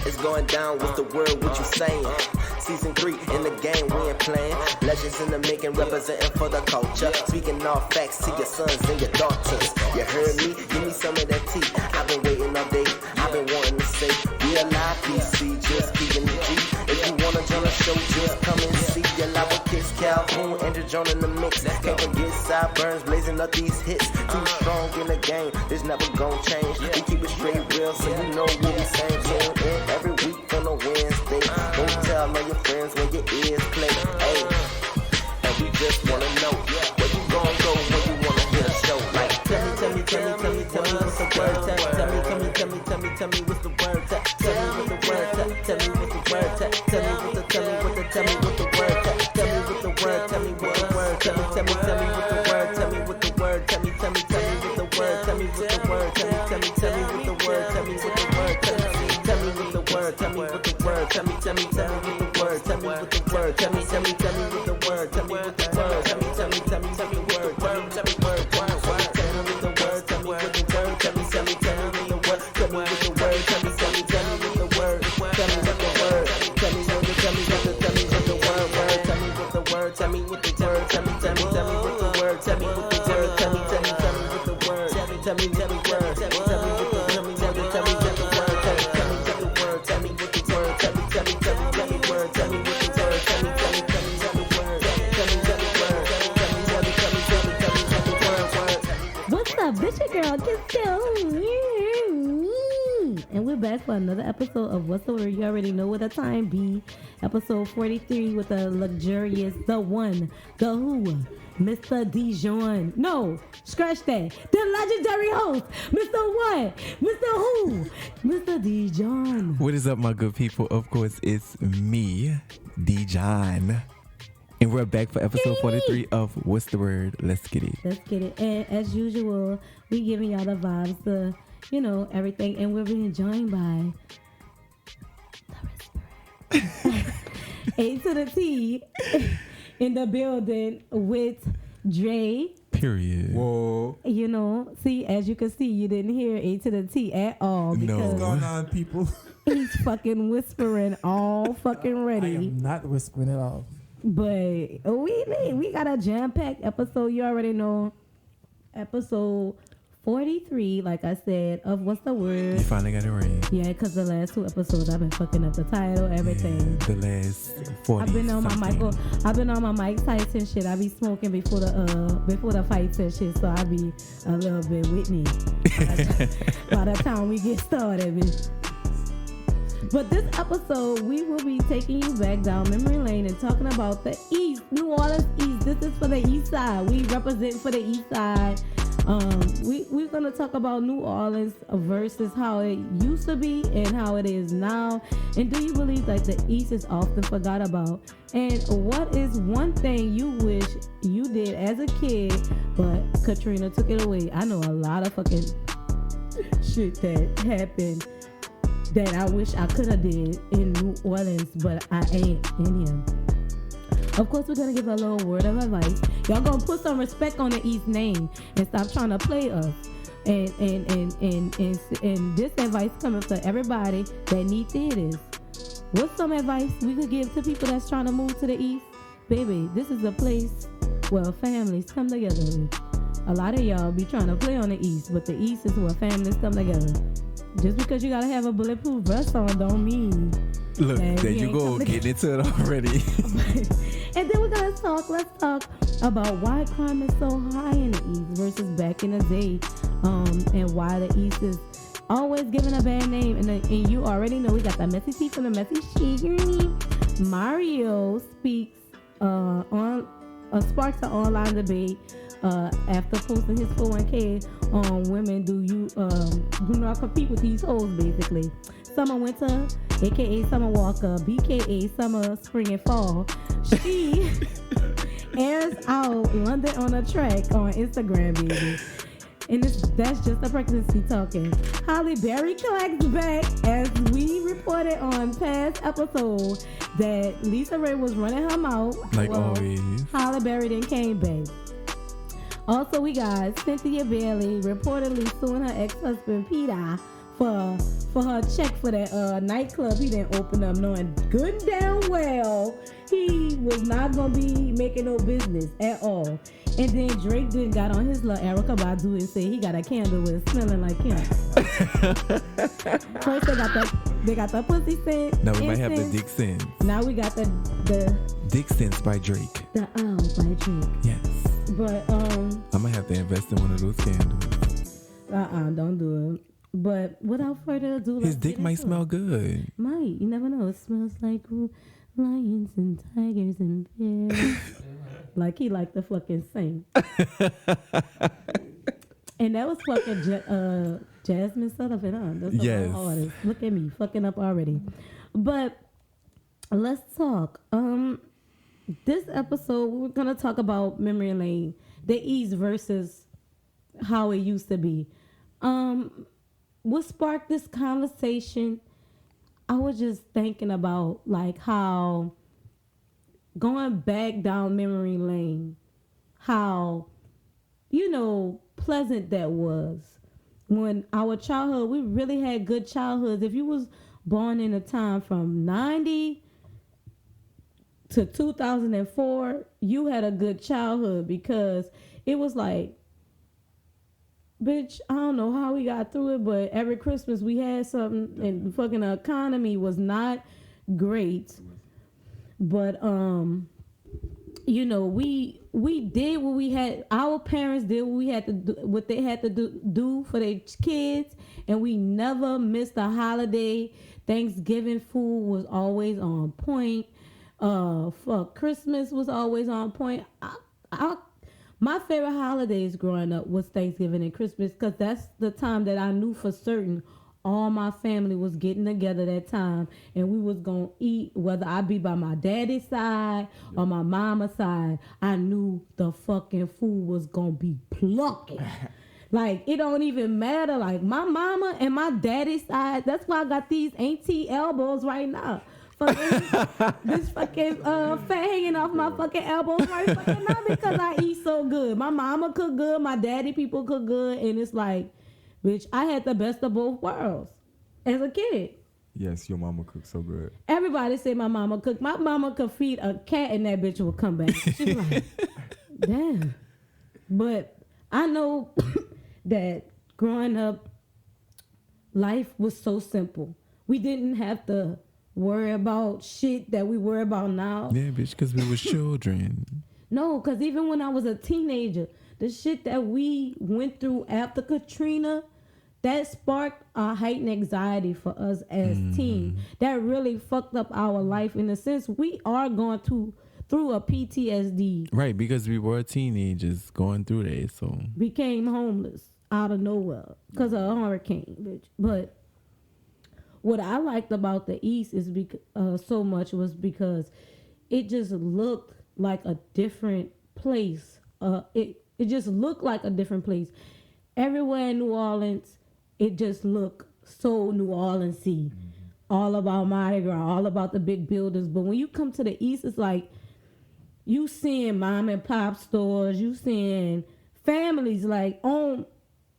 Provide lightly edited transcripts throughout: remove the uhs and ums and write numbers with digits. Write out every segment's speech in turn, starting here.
It's going down. What's the word? What you saying? Season 3 in the game, we ain't playing. Legends in the making, representing for the culture. Speaking all facts to your sons and your daughters. You heard me? Give me some of that tea. I've been waiting all day. I've been wanting to say, real life PC, just keeping the G. If you wanna join the show, just come and see. Your live with Kiss Calhoun and just join in the mix. Can't forget sideburns, blazing up these hits. Too strong in the game, this never gon' change. We keep it straight real, so you know what we saying. Tune in every week on a Wednesday. Don't tell all your friends when your ears play. Hey, and we just wanna know where you gon' go when you wanna hear a show. Like tell me what's the word. Tell me what's the word. Tell me what the word. Tell me what the word. Tell me what the word. Tell me what the word. Tell me what the word. Tell me what the word. Tell me what the word. Tell me what the word. Tell me what the word. Tell me what the word. Tell me what the word. Tell me what the word. Tell me what the word. Tell me what the word. Tell me what the word. Tell me what the word. Tell me what the word. Tell me what the word. Tell me the word. Tell me the word. Tell me what the word. Tell me the word. Tell me what the word. Tell me the word. Tell me what the word. Tell me what the word. Tell me what the word. Tell me what the word. Tell me what the word. Tell me what the word. Tell me what the word. Tell me what the word. Tell me what the word. Tell me what the word. Tell me what the word. Tell me what the word. This your girl, Castro. And we're back for another episode of What's the Word? You already know what the time be. Episode 43 with the luxurious, the one, the who, Mr. Dijon. No, scratch that. The legendary host, Mr. What? Mr. Who? Mr. Dijon. What is up, my good people? Of course, it's me, Dijon. And we're back for episode 43 of What's the Word? Let's get it. Let's get it. And as usual, we giving y'all the vibes, the, everything. And we're being joined by the Whisperer. A to the T in the building with Dre. Period. Whoa. See, as you can see, you didn't hear A to the T at all. No. What's going on, people? He's fucking whispering all fucking ready. I am not whispering at all. But we got a jam-packed episode. You already know. Episode 43, like I said, of What's the Word? You finally got it right. Yeah, because the last 2 episodes I've been fucking up the title, everything. Yeah, the last 40. I've been on my Mike Tyson shit. I be smoking before the fights and shit, so I be a little bit with me by the time we get started, bitch. But this episode, we will be taking you back down memory lane and talking about the East, New Orleans East. This is for the East Side. We represent for the East Side. We're going to talk about New Orleans versus how it used to be and how it is now. And do you believe that the East is often forgot about? And what is one thing you wish you did as a kid, but Katrina took it away? I know a lot of fucking shit that happened that I wish I could have did in New Orleans, but I ain't in here. Of course, we're going to give a little word of advice. Y'all going to put some respect on the East name and stop trying to play us. And this advice coming for everybody that need theaters. What's some advice we could give to people that's trying to move to the East? Baby, this is a place where families come together. A lot of y'all be trying to play on the East, but the East is where families come together. Just because you gotta have a bulletproof vest on don't mean. Look, there you go, getting into it already. And then let's talk about why crime is so high in the East versus back in the day, and why the East is always given a bad name. And you already know we got the messy tea from the messy sheet. Mario speaks sparks an online debate after posting his 401k on women do not compete with these hoes, basically. Summer Winter, aka Summer Walker, BKA Summer Spring and Fall. She airs out London on a Track on Instagram, baby. And that's just a pregnancy talking. Halle Berry collects back, as we reported on past episode that Lisa Ray was running her mouth. Like always. Halle Berry then came back. Also, we got Cynthia Bailey reportedly suing her ex-husband Peter for her check for that nightclub he didn't open up, knowing good and down well he was not gonna be making no business at all. And then Drake then got on his little Erykah Badu and said he got a candle with it smelling like him. First they got the pussy scent. Now we might have the Dick Sense. Now we got the Dick Sense by Drake. The Owl by Drake. Yes. But I might have to invest in one of those candles. Don't do it. But without further ado, his dick might smell good. Might, you never know. It smells like lions and tigers and bears. Like he liked to fucking sing. And that was fucking Jasmine Sullivan, huh? That's the yes. artist. Look at me, fucking up already. But let's talk. This episode, we're gonna talk about memory lane, the East versus how it used to be. What sparked this conversation? I was just thinking about like how going back down memory lane, how pleasant that was. When our childhood, we really had good childhoods. If you was born in a time from 90 to 2004, you had a good childhood because it was like, bitch, I don't know how we got through it, but every Christmas we had something, and fucking economy was not great. But we did what we had. Our parents did what we had to do, what they had to do for their kids, and we never missed a holiday. Thanksgiving food was always on point. For Christmas was always on point. My favorite holidays growing up was Thanksgiving and Christmas because that's the time that I knew for certain all my family was getting together that time, and we was gonna eat, whether I be by my daddy's side or my mama's side. I knew the fucking food was gonna be plucking. Like, it don't even matter. Like, my mama and my daddy's side, that's why I got these auntie elbows right now. This fucking fat hanging off my fucking elbows right fucking now because I eat so good. My mama cook good, my daddy people cook good, and it's like, bitch, I had the best of both worlds as a kid. Yes, your mama cooks so good. Everybody say my mama cook. My mama could feed a cat and that bitch would come back. She's like, damn. But I know that growing up, life was so simple. We didn't have to worry about shit that we worry about now. Yeah, bitch, because we was children. No, because even when I was a teenager, the shit that we went through after Katrina, that sparked a heightened anxiety for us as teens. That really fucked up our life in a sense. We are going through a PTSD. Right, because we were teenagers going through that, so. Became homeless out of nowhere because of a hurricane, bitch. But what I liked about the East is so much was because it just looked like a different place. It just looked like a different place. Everywhere in New Orleans, it just looked so New Orleans-y. All about Mardi Gras, all about the big buildings. But when you come to the East, it's like you seeing mom and pop stores, you seeing families like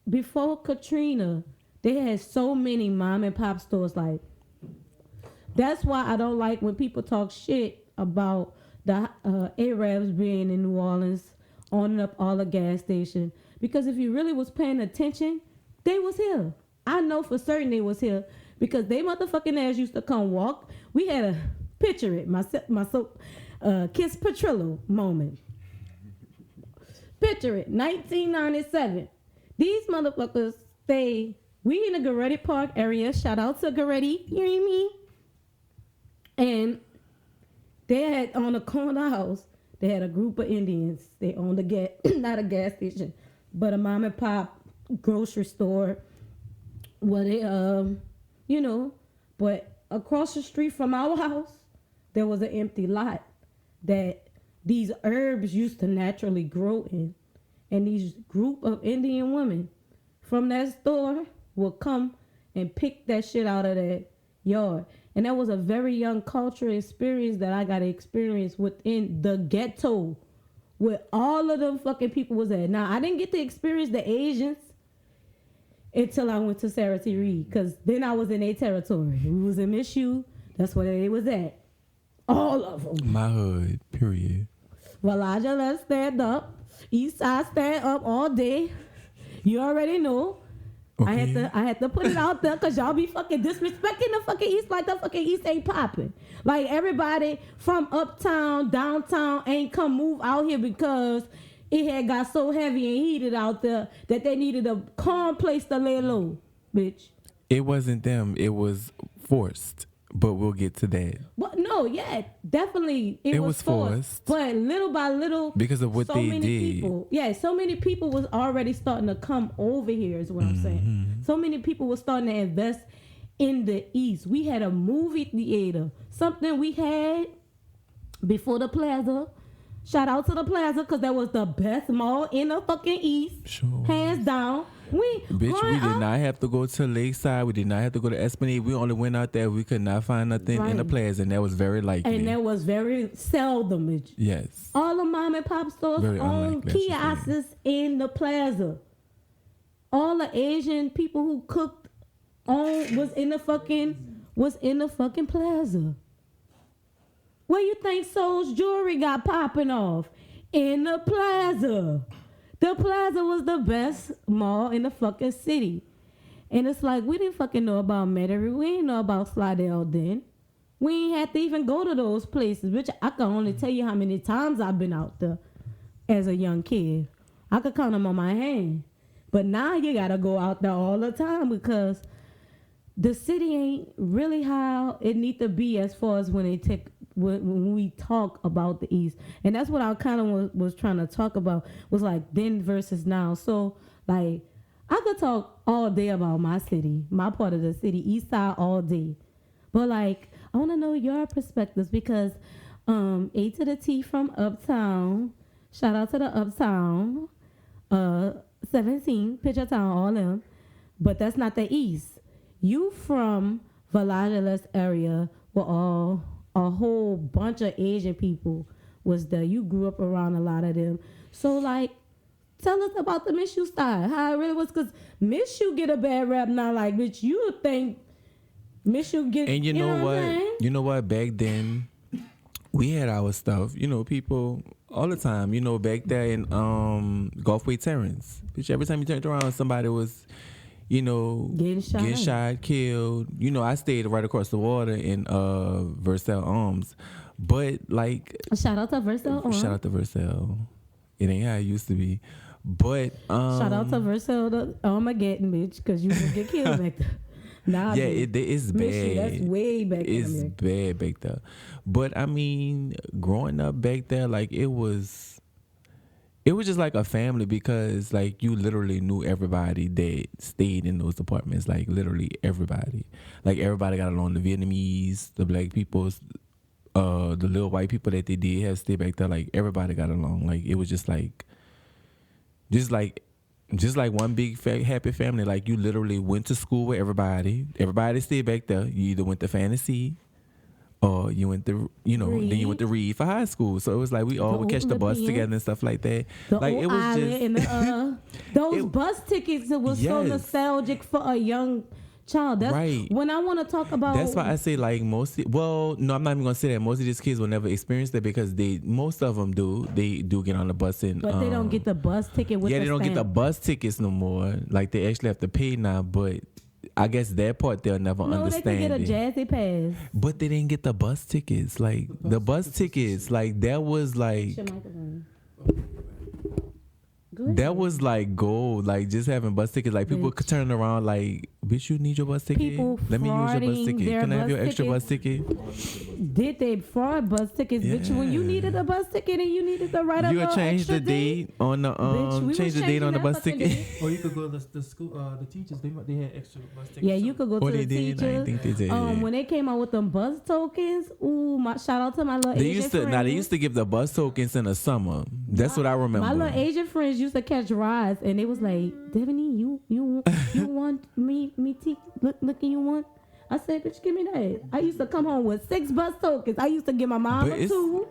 before Katrina, they had so many mom and pop stores. Like, that's why I don't like when people talk shit about the Arabs being in New Orleans, owning up all the gas station. Because if you really was paying attention, they was here. I know for certain they was here because they motherfucking ass used to come walk. We had a picture it, my Kiss Petrillo moment. Picture it, 1997. These motherfuckers we in the Goretti Park area. Shout out to Goretti, you hear me? And they had on the corner house, they had a group of Indians. They owned not a gas station, but a mom and pop grocery store where they, but across the street from our house, there was an empty lot that these herbs used to naturally grow in. And these group of Indian women from that store would come and pick that shit out of that yard. And that was a very young cultural experience that I got to experience within the ghetto where all of them fucking people was at. Now, I didn't get to experience the Asians until I went to Sarah T. Reed, because then I was in their territory. We was in Miss U. That's where they was at. All of them. My hood, period. Valaja, let's stand up. Eastside stand up all day. You already know. Okay. I had to put it out there because y'all be fucking disrespecting the fucking East like the fucking East ain't popping. Like everybody from uptown, downtown ain't come move out here because it had got so heavy and heated out there that they needed a calm place to lay low, bitch. It wasn't them. It was forced. But we'll get to that. But no, yeah, definitely it was forced. But little by little, because of what so they many did. People, so many people was already starting to come over here is what I'm saying. So many people were starting to invest in the East. We had a movie theater, something we had before the Plaza. Shout out to the Plaza because that was the best mall in the fucking East. Sure. Hands down. We did not have to go to Lakeside. We did not have to go to Esplanade. We only went out there. We could not find nothing in the Plaza, and that was very likely. And that was very seldom. Yes. All the mom and pop stores own kiosks in the Plaza. All the Asian people who cooked was in the fucking Plaza. Where you think Soul's jewelry got popping off? In the Plaza. The Plaza was the best mall in the fucking city. And it's like, we didn't fucking know about Metairie. We didn't know about Slidell then. We ain't had to even go to those places, which I can only tell you how many times I've been out there as a young kid. I could count them on my hand. But now you got to go out there all the time because the city ain't really how it need to be as far as when we talk about the East. And that's what I kind of was trying to talk about, was like then versus now. So like I could talk all day about my city, my part of the city, Eastside, all day. But like I want to know your perspectives because A to the T from Uptown, shout out to the Uptown, 17, Picture Town, all them. But that's not the East. You from Valaja area were all a whole bunch of Asian people was there. You grew up around a lot of them. So, like, tell us about the Miss U style, how it really was. Because Miss U get a bad rap now. Like, bitch, you would think Miss U get... And you know what? You know what? Back then, we had our stuff. You know, people all the time. You know, back there in Gulfway Terrace. Bitch, every time you turned around, somebody was... You know, getting shot, killed. You know, I stayed right across the water in Versailles Arms. But, like... Shout out to Versailles Arms. Shout out to Versailles. It ain't how it used to be. But... shout out to Versailles the Armageddon, bitch, because you would get killed back there. Nah, yeah, it's bad. That's way back there. It's bad back there. But, I mean, growing up back there, like, it was just like a family because like you literally knew everybody that stayed in those apartments, like literally everybody. Like everybody got along, the Vietnamese, the black people, the little white people that they did have stay back there, like everybody got along. Like it was just like one big happy family. Like you literally went to school with everybody. Everybody stayed back there. You either went to Fantasy or you went to, then you went to Reed for high school. So it was like we all would catch the bus together and stuff like that. Like it was just those bus tickets. It was so nostalgic for a young child. That's right. When I want to talk about. That's why I say like no, I'm not even gonna say that. Most of these kids will never experience that because most of them do. They do get on the bus and. But they don't get the bus ticket with. Yeah, they don't get the bus tickets no more. Like they actually have to pay now, but. I guess that part they'll never understand. No, they could get a Jazzy Pass. But they didn't get the bus tickets. Like, the bus tickets, like, that was like... That was like gold, like just having bus tickets. Like people could turn around like, bitch, you need your bus ticket? People Let me use your bus ticket. Can I have your extra bus ticket? Did they fraud bus tickets? Yeah. Bitch, when you needed a bus ticket and you needed to write up you change the date on the change the date on the bus ticket. Or you could go to the school, the teachers. They had extra bus tickets. Yeah, you could go to the teachers. I didn't think they did. When they came out with them bus tokens, shout out to my little Asian friends. They used to give the bus tokens in the summer. That's what I remember. My little Asian friends used to catch rides, and they was like, Devaney, you want me look you want? I said, bitch, give me that. I used to come home with 6 bus tokens. I used to give my mom 2.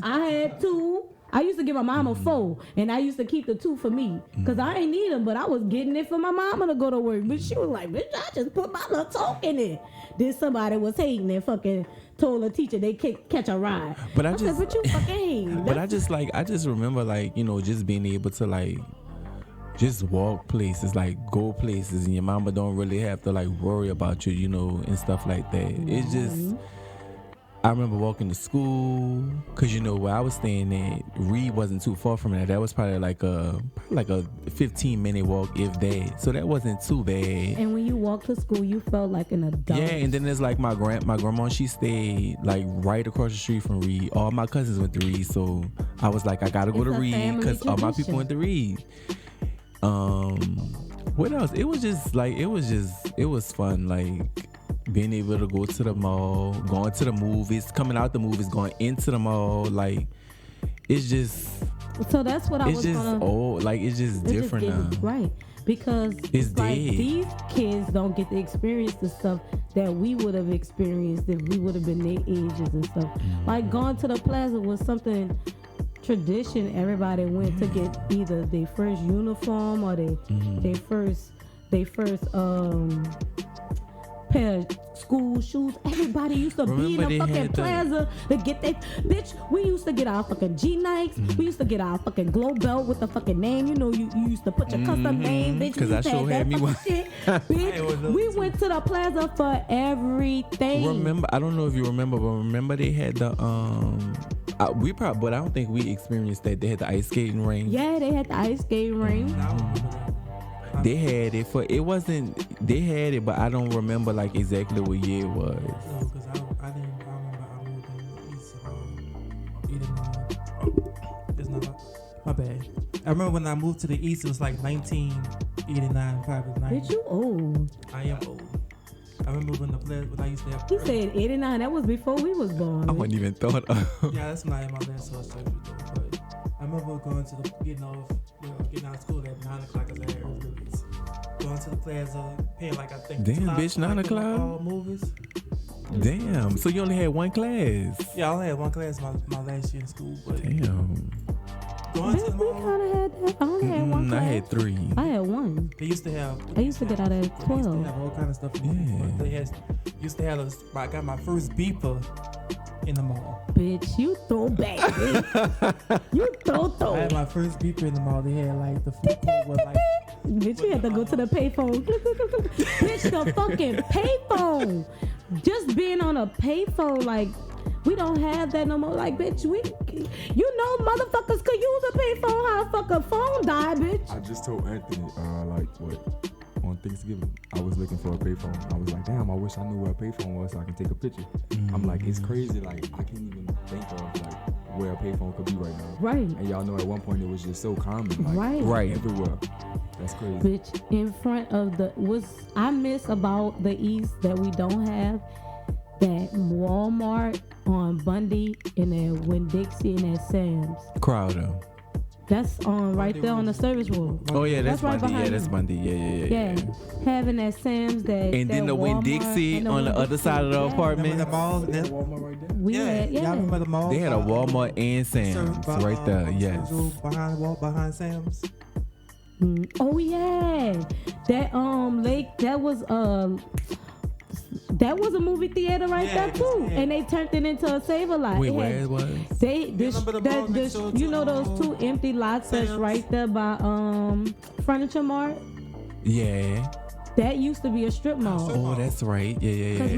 I had 2. I used to give my mama 4, and I used to keep the 2 for me, cause I ain't need them, but I was getting it for my mama to go to work. But she was like, "Bitch, I just put my little talk in it." Then somebody was hating and fucking told a teacher they catch a ride. But I said, just, "But you fucking hating." but I just remember like, you know, just being able to like just walk places, like go places, and your mama don't really have to like worry about you, you know, and stuff like that. It's just, I remember walking to school, cause you know where I was staying at, Reed wasn't too far from that. That was probably like a 15-minute walk, if that. So that wasn't too bad. And when you walked to school, you felt like an adult. Yeah, and then there's like my grandma. She stayed like right across the street from Reed. All my cousins went to Reed, so I was like, I gotta go to Reed because all my people went to Reed. What else? It was fun. Like, being able to go to the mall, going to the movies, coming out the movies, going into the mall, like it's just. So that's what I was. It's just old, like it's just different now, right? Because it's like dead. These kids don't get to experience the stuff that we would have experienced if we would have been their ages and stuff. Like going to the plaza was something tradition. Everybody went to get either their first uniform or their first pair of school shoes. Everybody used to be in the fucking plaza to get their bitch. We used to get our fucking G-Nikes. We used to get our fucking glow belt with the fucking name. You know, you used to put your custom name, bitch. Because I sure had me one. Shit, bitch. We went to the plaza for everything. Remember, I don't know if you remember, but remember they had the but I don't think we experienced that. They had the ice skating ring. Yeah, they had the ice skating ring. They had it they had it, but I don't remember like exactly what year it was. No, because I remember I moved in the East, it's not my bad. I remember when I moved to the East, it was like 1989, probably 90. Bitch, you old. I am old. I remember when I used to have. He said 89. That was before we was born. I wasn't even thought of. Yeah, that's not in my last source surgery though. But I remember going to getting out of school at 9 o'clock as I had early release. Going to the plaza, paying like I think. Damn, bitch, 9 o'clock. All movies. Damn. So you only had one class? Yeah, I only had one class my last year in school. But damn. Going to the We mall. kind of had that. I only had one class. I had 3. I had 1. They used to have. I used to get out at 12. They used to have all kind of stuff. Used to have. I got my first beeper in the mall. Bitch, you throwback. Bitch. You throw. I had my first beeper in the mall. They had like the food court was like. Bitch, you had to go to the payphone. Bitch, the fucking payphone. Just being on a payphone, like, we don't have that no more. Like, bitch, motherfuckers could use a payphone. How the fuck a phone die, bitch? I just told Anthony, on Thanksgiving, I was looking for a payphone. I was like, damn, I wish I knew where a payphone was so I can take a picture. I'm like, it's crazy. Like, I can't even think of like where a payphone could be right now. Right. And y'all know at one point it was just so common. Like, Right. everywhere. That's crazy. Bitch, in front of I miss about the East that we don't have, that Walmart on Bundy and that Winn-Dixie and that Sam's. Crowder. That's on right there on the service road. Oh yeah, that's right Bundy. Yeah, behind that's you. Bundy. Yeah. Having that Sam's, that And then the Winn-Dixie on the other side of the apartment. The mall. Walmart right there. We had, Y'all remember the mall? They had a Walmart and Sam's right there. Yes. Behind Sam's. Oh yeah, that that was a movie theater right there too, and they turned it into a Save-A-Lot. Wait, where it was? You know those 2 empty lots that's right there by Furniture Mart. Yeah. That used to be a strip mall. Oh, that's right. Yeah. Cause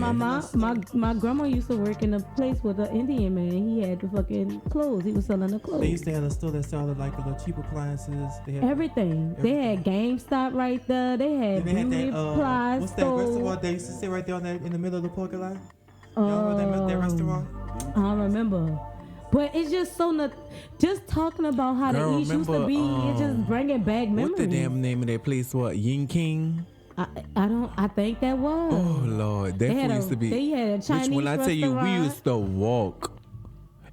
my grandma used to work in a place with an Indian man. He had the fucking clothes. He was selling the clothes. They used to have a store that sold like the cheap appliances. They had everything. They had GameStop right there. They had beauty supply what's that stores. restaurant they used to sit right there in the middle of the parking lot? Y'all remember that restaurant? I don't remember. But it's just just talking about how the East used to be, it's just bringing back memories. What the damn name of that place was? Yin King? I think that was. Oh Lord, that food used to be. They had a Chinese when I tell you, we used to walk,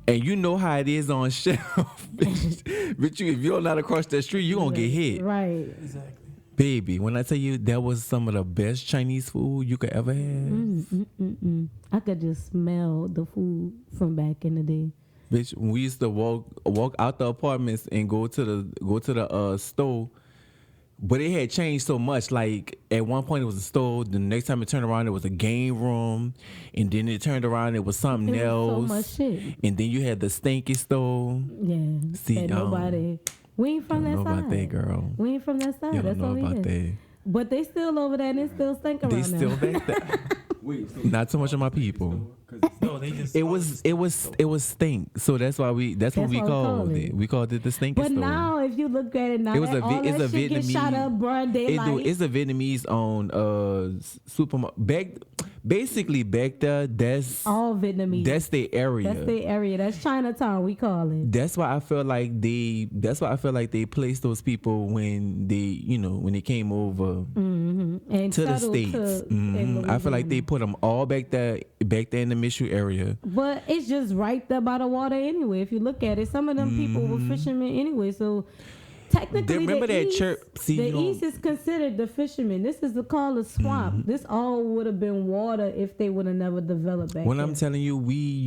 and you know how it is on shelf. But if you're not across that street, you gonna get hit. Right. Exactly. Baby, when I tell you that was some of the best Chinese food you could ever have. I could just smell the food from back in the day. Bitch, we used to walk out the apartments and go to the store. But it had changed so much. Like at one point it was a store. The next time it turned around, it was a game room, and then it turned around, it was something It was else. so much shit. And then you had the stinky store. Yeah. See, and nobody. We ain't from you that don't know side. about that, girl. We ain't from that side. You That's don't all know we about is. that. But they still over there and they still stink around They there. still back there. Wait, so Not so much of my people. No, they just. It was stink. So that's what we called it. We called it the stinky But store. now, if you look at it now, It was all it's that a shit get shot Vietnamese- up broad daylight. It's a Vietnamese owned supermarket. Basically back there, that's all Vietnamese. that's their area. That's their area. That's Chinatown, we call it. That's why I feel like they placed those people when they came over And to the settled States. in I feel like Louisiana. they put them all back there in the Michoud area. But it's just right there by the water anyway. If you look at it, some of them people were fishermen anyway. So technically, Remember the that East, church? See, the you know- East is considered the fishermen. This is called a swamp. This all would have been water if they would have never developed back When then. I'm telling you, we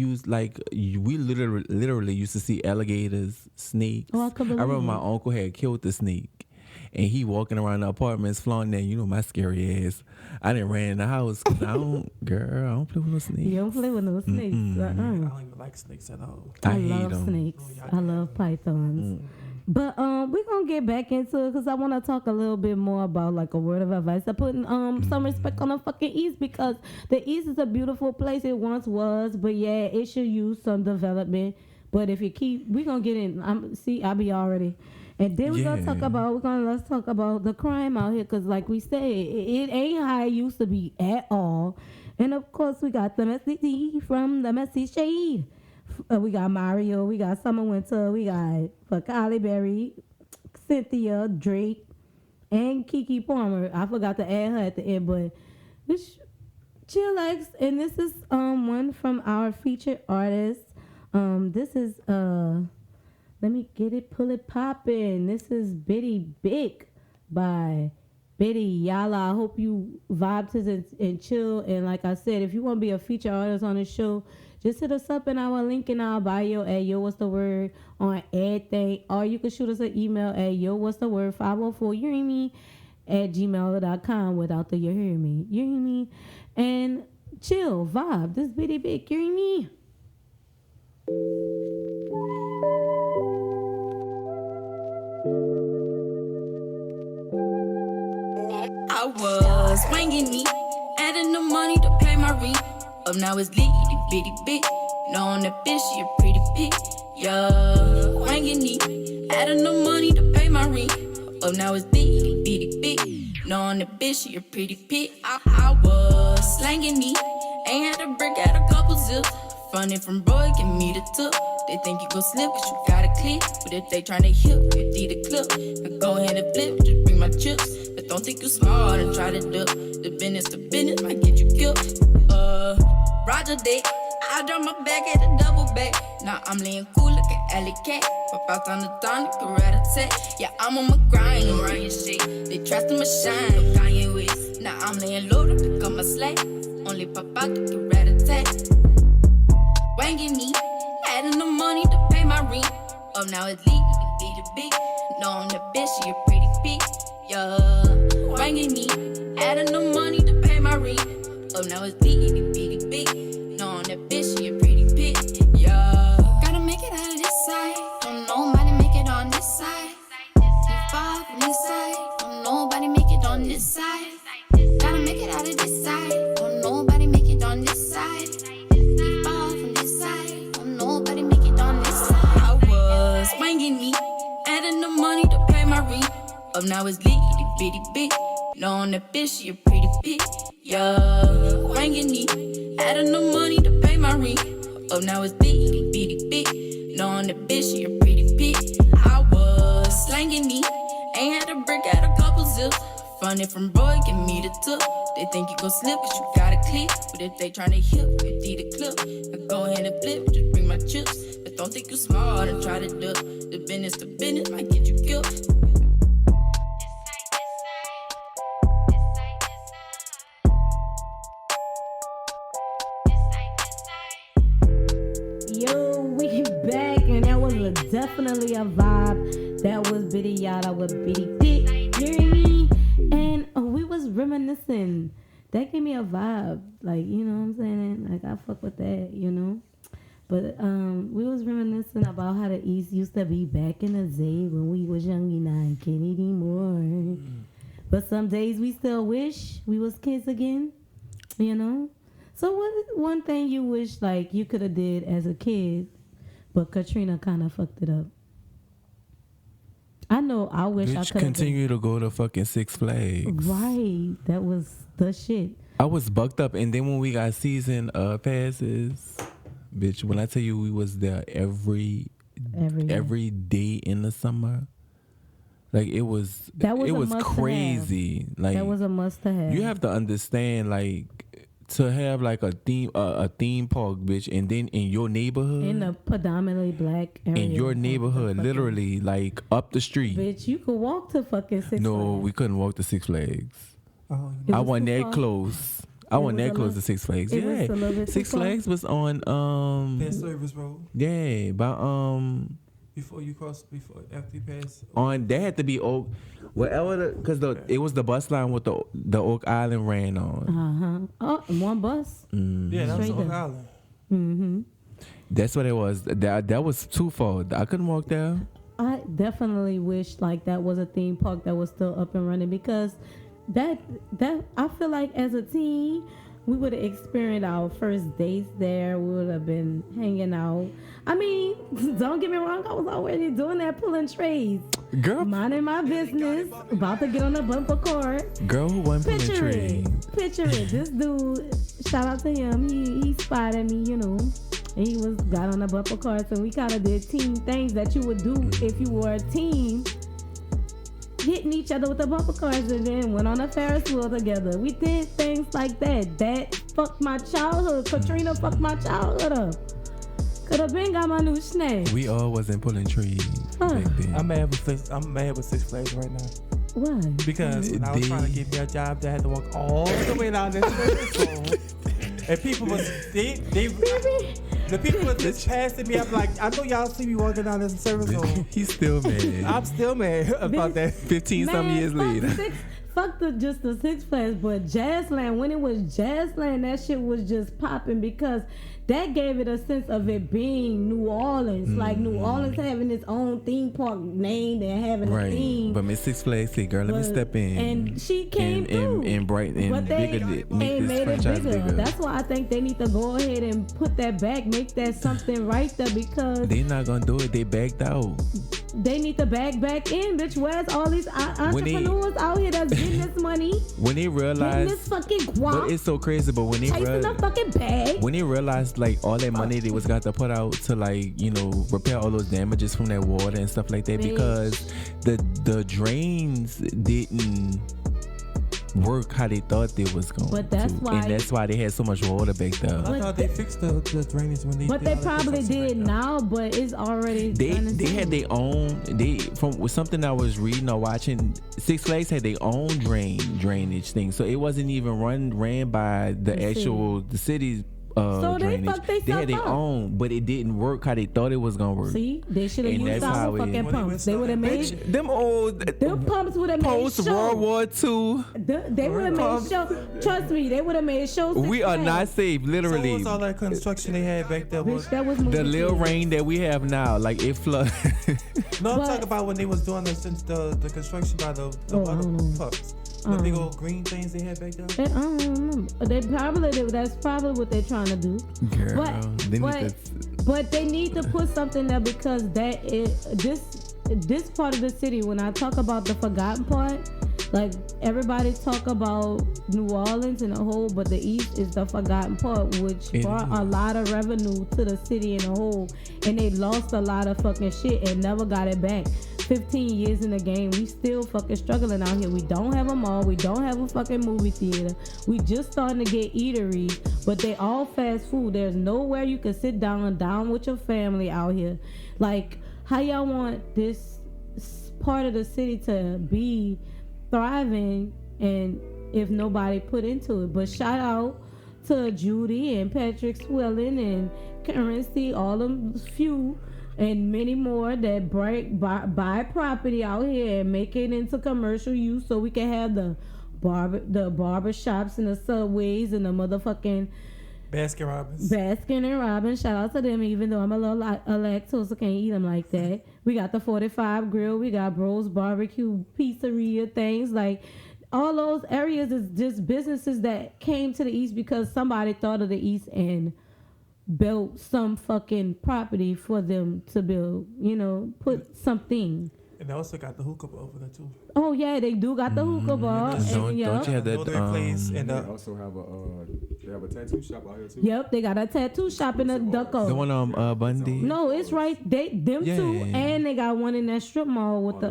literally used to see alligators, snakes. Oh, I could remember believe my it. uncle had killed the snake, and he walking around the apartments flaunting that. You know my scary ass. I didn't ran in the house because I don't play with no snakes. You don't play with no snakes. I don't even like snakes at all. I hate love 'em. snakes. Oh, yeah, I love pythons. But we're gonna get back into it because I want to talk a little bit more about like a word of advice. I put some respect on the fucking East because the East is a beautiful place. It once was, but yeah, it should use some development. But if you keep, we're gonna get in. I'll be already. And then we're gonna let's talk about the crime out here because like we said, it ain't how it used to be at all. And of course we got the messy tea from the messy shade. We got Mario, we got Summer Winter, we got Halle Berry, Cynthia, Drake, and Kiki Palmer. I forgot to add her at the end, but this chillax, and this is one from our featured artist. This is let me get it, pull it poppin'. This is Bitty Big by Bitty Yala. I hope you vibe to this and chill. And like I said, if you want to be a featured artist on the show, just hit us up in our link in our bio at Yo What's the Word on everything. Or you can shoot us an email at Yo What's the Word 504 you hear me at gmail.com without the you hear me. You hear me? And chill, vibe. This Bitty Big, you hear me? I was swinging me, adding the money to pay my rent. Up now it's litty bitty bit. Knowing that bitch, she a pretty pig. Yeah, swinging me, adding the money to pay my rent. Up now it's litty bitty bit. Knowing that bitch, she a pretty pig. I was slanging me, ain't had a brick, had a couple zips. Funny from boy, give me the tip. They think you gon' slip, cause you got a clip. But if they tryna hit, you need a clip. I go ahead and flip, just bring my chips. But don't think you smart and try to duck. The business might get you killed. Roger Dick, I drop my back at a double back. Now I'm laying cool like an alley cat. Pop out on the tonic, a rat-a-tat. Yeah, I'm on my grind, around your shit. They try to my shine, no Kanye West. Now I'm laying low to pick up my slack. Only pop out to get rat-a-tat. Wanging me, adding the money to pay my rent. Up now it's legal, big. Knowing the bitch, she a pretty pig. Yeah, wanging me, adding the money to pay my rent. Up now it's legal, big. Knowing the bitch, she a pretty pig. Yeah, gotta make it out of this side. Don't nobody make it on this side. Be far from this side. Don't nobody make it on this side. Gotta make it out of this side. Don't nobody make it on this side. Nobody make it on this side. I was swinging me, adding the money to pay my rent. Up now it's litty bitty big. Knowing that bitch, she a pretty pig. Yeah, swinging me, adding the money to pay my rent. Up now it's litty bitty big. Knowing that bitch, she a pretty pig. I was slanging me, ain't had a brick, had a couple zips. Funny from boy, give me the tip. They think you gon' slip, cause you got a clip. But if they tryna hit, you need a clip. I go ahead and flip, just bring my chips. But don't think you smart and try to duck. The business might get you killed. Yo, we definitely a vibe. That was Bitty Yada with Bitty Dick. You hear me? And we was reminiscing. That gave me a vibe. Like, you know what I'm saying? Like, I fuck with that, you know? But we was reminiscing about how the East used to be back in the day when we was young and Kennedy more. But some days we still wish we was kids again, you know? So what is one thing you wish like you could have did as a kid, but Katrina kind of fucked it up? I know I wish I Bitch, could continue to go to fucking Six Flags. Right. That was the shit. I was bucked up, and then when we got season passes, bitch, when I tell you we was there every day in the summer, like it was crazy. Like that was a must to have. You have to understand, like, to have like a theme park, bitch, and then in your neighborhood, in a predominantly black area, in your neighborhood, literally like up the street, bitch, you could walk to fucking Six Flags. No, we couldn't walk to Six Flags. Oh, I wasn't that close. I wasn't that close to Six Flags. Yeah, Six Flags was on Past Service Road. Yeah, but after you pass. On that had to be Oak, whatever, because it was the bus line with the Oak Island ran on. Oh, one bus. Yeah, that was Straight Oak there. Island. That's what it was. That was too far. I couldn't walk there. I definitely wish like that was a theme park that was still up and running, because that I feel like as a teen we would have experienced our first dates there. We would have been hanging out. I mean, don't get me wrong, I was already doing that, pulling trays. Girl, minding my business, about to get on a bumper car. Girl who wasn't pulling trays. Picture it. This dude, shout out to him, he spotted me, you know. And he got on a bumper car, so we kind of did team things that you would do if you were a team, hitting each other with the bumper cars, and then went on a Ferris wheel together. We did things like that. That fucked my childhood. Katrina fucked my childhood up. Could have been got my new snake. We all wasn't pulling trees back then. I'm mad with Six Flags right now. Why? Because when I was trying to get me a job, they had to walk all the way down this road. And people was the people was just passing me. I'm like, I know y'all see me walking down this service road. He's still mad. I'm still mad about that. 15-some years later. Fuck just the Six Flags, but Jazzland, when it was Jazzland, that shit was just popping, because that gave it a sense of it being New Orleans. Like New Orleans having its own theme park named and having a theme. But Miss Six Flags said, girl, let me step in. And she came through. And bright and but bigger, make this franchise bigger. That's why I think they need to go ahead and put that back, make that something right there, because they're not gonna do it. They backed out. They need to back in, bitch. Where's all these entrepreneurs out here that's getting this money? When they realize this fucking guap, but it's so crazy. But when they chasing a fucking bag, when they realized like all that money they was got to put out to, like, you know, repair all those damages from that water and stuff like that, bitch. Because the drains didn't work how they thought they was going. But that's why, and that's why they had so much water back there. I thought they fixed the drainage when they. But they probably did now. But it's already. They had their own. From something I was reading or watching, Six Flags had their own drainage thing. So it wasn't even ran by the city's. So drainage. They had their own, but it didn't work how they thought it was gonna work. See, they should have used our fucking pumps. They would have made them pumps would have made post World War II. They would have made show. Trust me, they would have made shows. We are not safe, literally. So what's all that construction they had back there? Bitch, that was the little rain that we have now, like it flooded. No, I'm talking about when they was doing the construction by the pumps. The big old green things they had back there? I don't know. That's probably what they're trying to do. Girl, but they need to put something there, because this part of the city, when I talk about the forgotten part, like everybody talk about New Orleans in a whole, but the East is the forgotten part, which brought a lot of revenue to the city in a whole, and they lost a lot of fucking shit and never got it back. 15 years in the game, we still fucking struggling out here. We don't have a mall, we don't have a fucking movie theater. We just starting to get eateries, but they all fast food. There's nowhere you can sit down with your family out here. Like, how y'all want this part of the city to be thriving, and if nobody put into it? But shout out to Judy and Patrick Swilling and Currency, all them few and many more that buy property out here and make it into commercial use, so we can have the barber shops and the subways and the motherfucking Baskin and Robbins. Shout out to them, even though I'm a little lactose, I can't eat them like that. We got the 45 Grill, we got Bros Barbecue, Pizzeria, things like. All those areas is just businesses that came to the East because somebody thought of the East and built some fucking property for them to build, put something. And they also got the hookah bar over there too. Oh yeah, they do got the hookah bar. Don't you have that? And they also have a tattoo shop out here too. Yep, they got a tattoo shop in the Ducko. The one on Bundy. No, it's right. Them two, and they got one in that strip mall with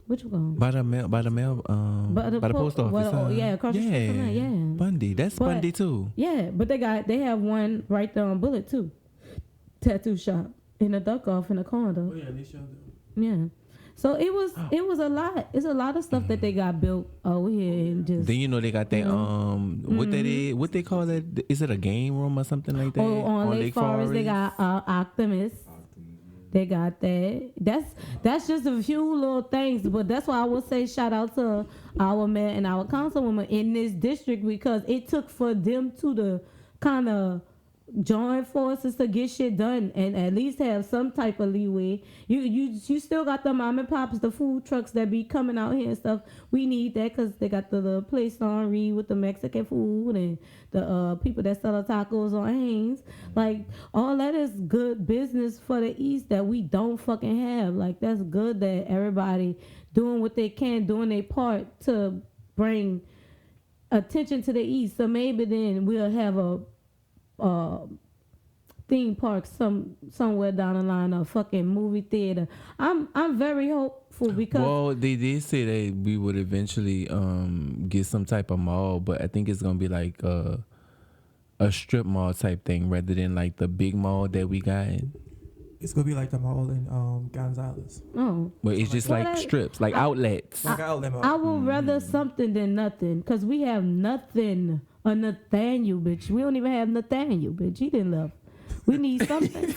Which one? By the post office. Yeah, across the street from that. Yeah, Bundy. That's Bundy too. Yeah, but they have one right there on Bullet too. Tattoo shop in the duck off in the corner. Oh yeah, they showed them. Yeah. So it was a lot. It's a lot of stuff that they got built over here and just. Then they got that what they call that? Is it a game room or something like that? Oh, on Lake Forest they got Optimus. They got that. That's just a few little things, but that's why I would say shout out to our mayor and our councilwoman in this district, because it took for them to kind of join forces to get shit done and at least have some type of leeway. You still got the mom and pops, the food trucks that be coming out here and stuff. We need that because they got the place on Reed with the Mexican food and the people that sell the tacos on Haynes. Like, all that is good business for the East that we don't fucking have. Like, that's good that everybody doing what they can, doing their part to bring attention to the East. So maybe then we'll have a theme park somewhere down the line, a fucking movie theater. I'm very hopeful because they did say that we would eventually get some type of mall, but I think it's gonna be like a strip mall type thing rather than like the big mall that we got. It's gonna be like the mall in Gonzales. Oh, but it's just like strips, like outlets. Like outlet mall. I would rather something than nothing, because we have nothing. A Nathaniel, bitch. We don't even have Nathaniel, bitch. He didn't love. We need something.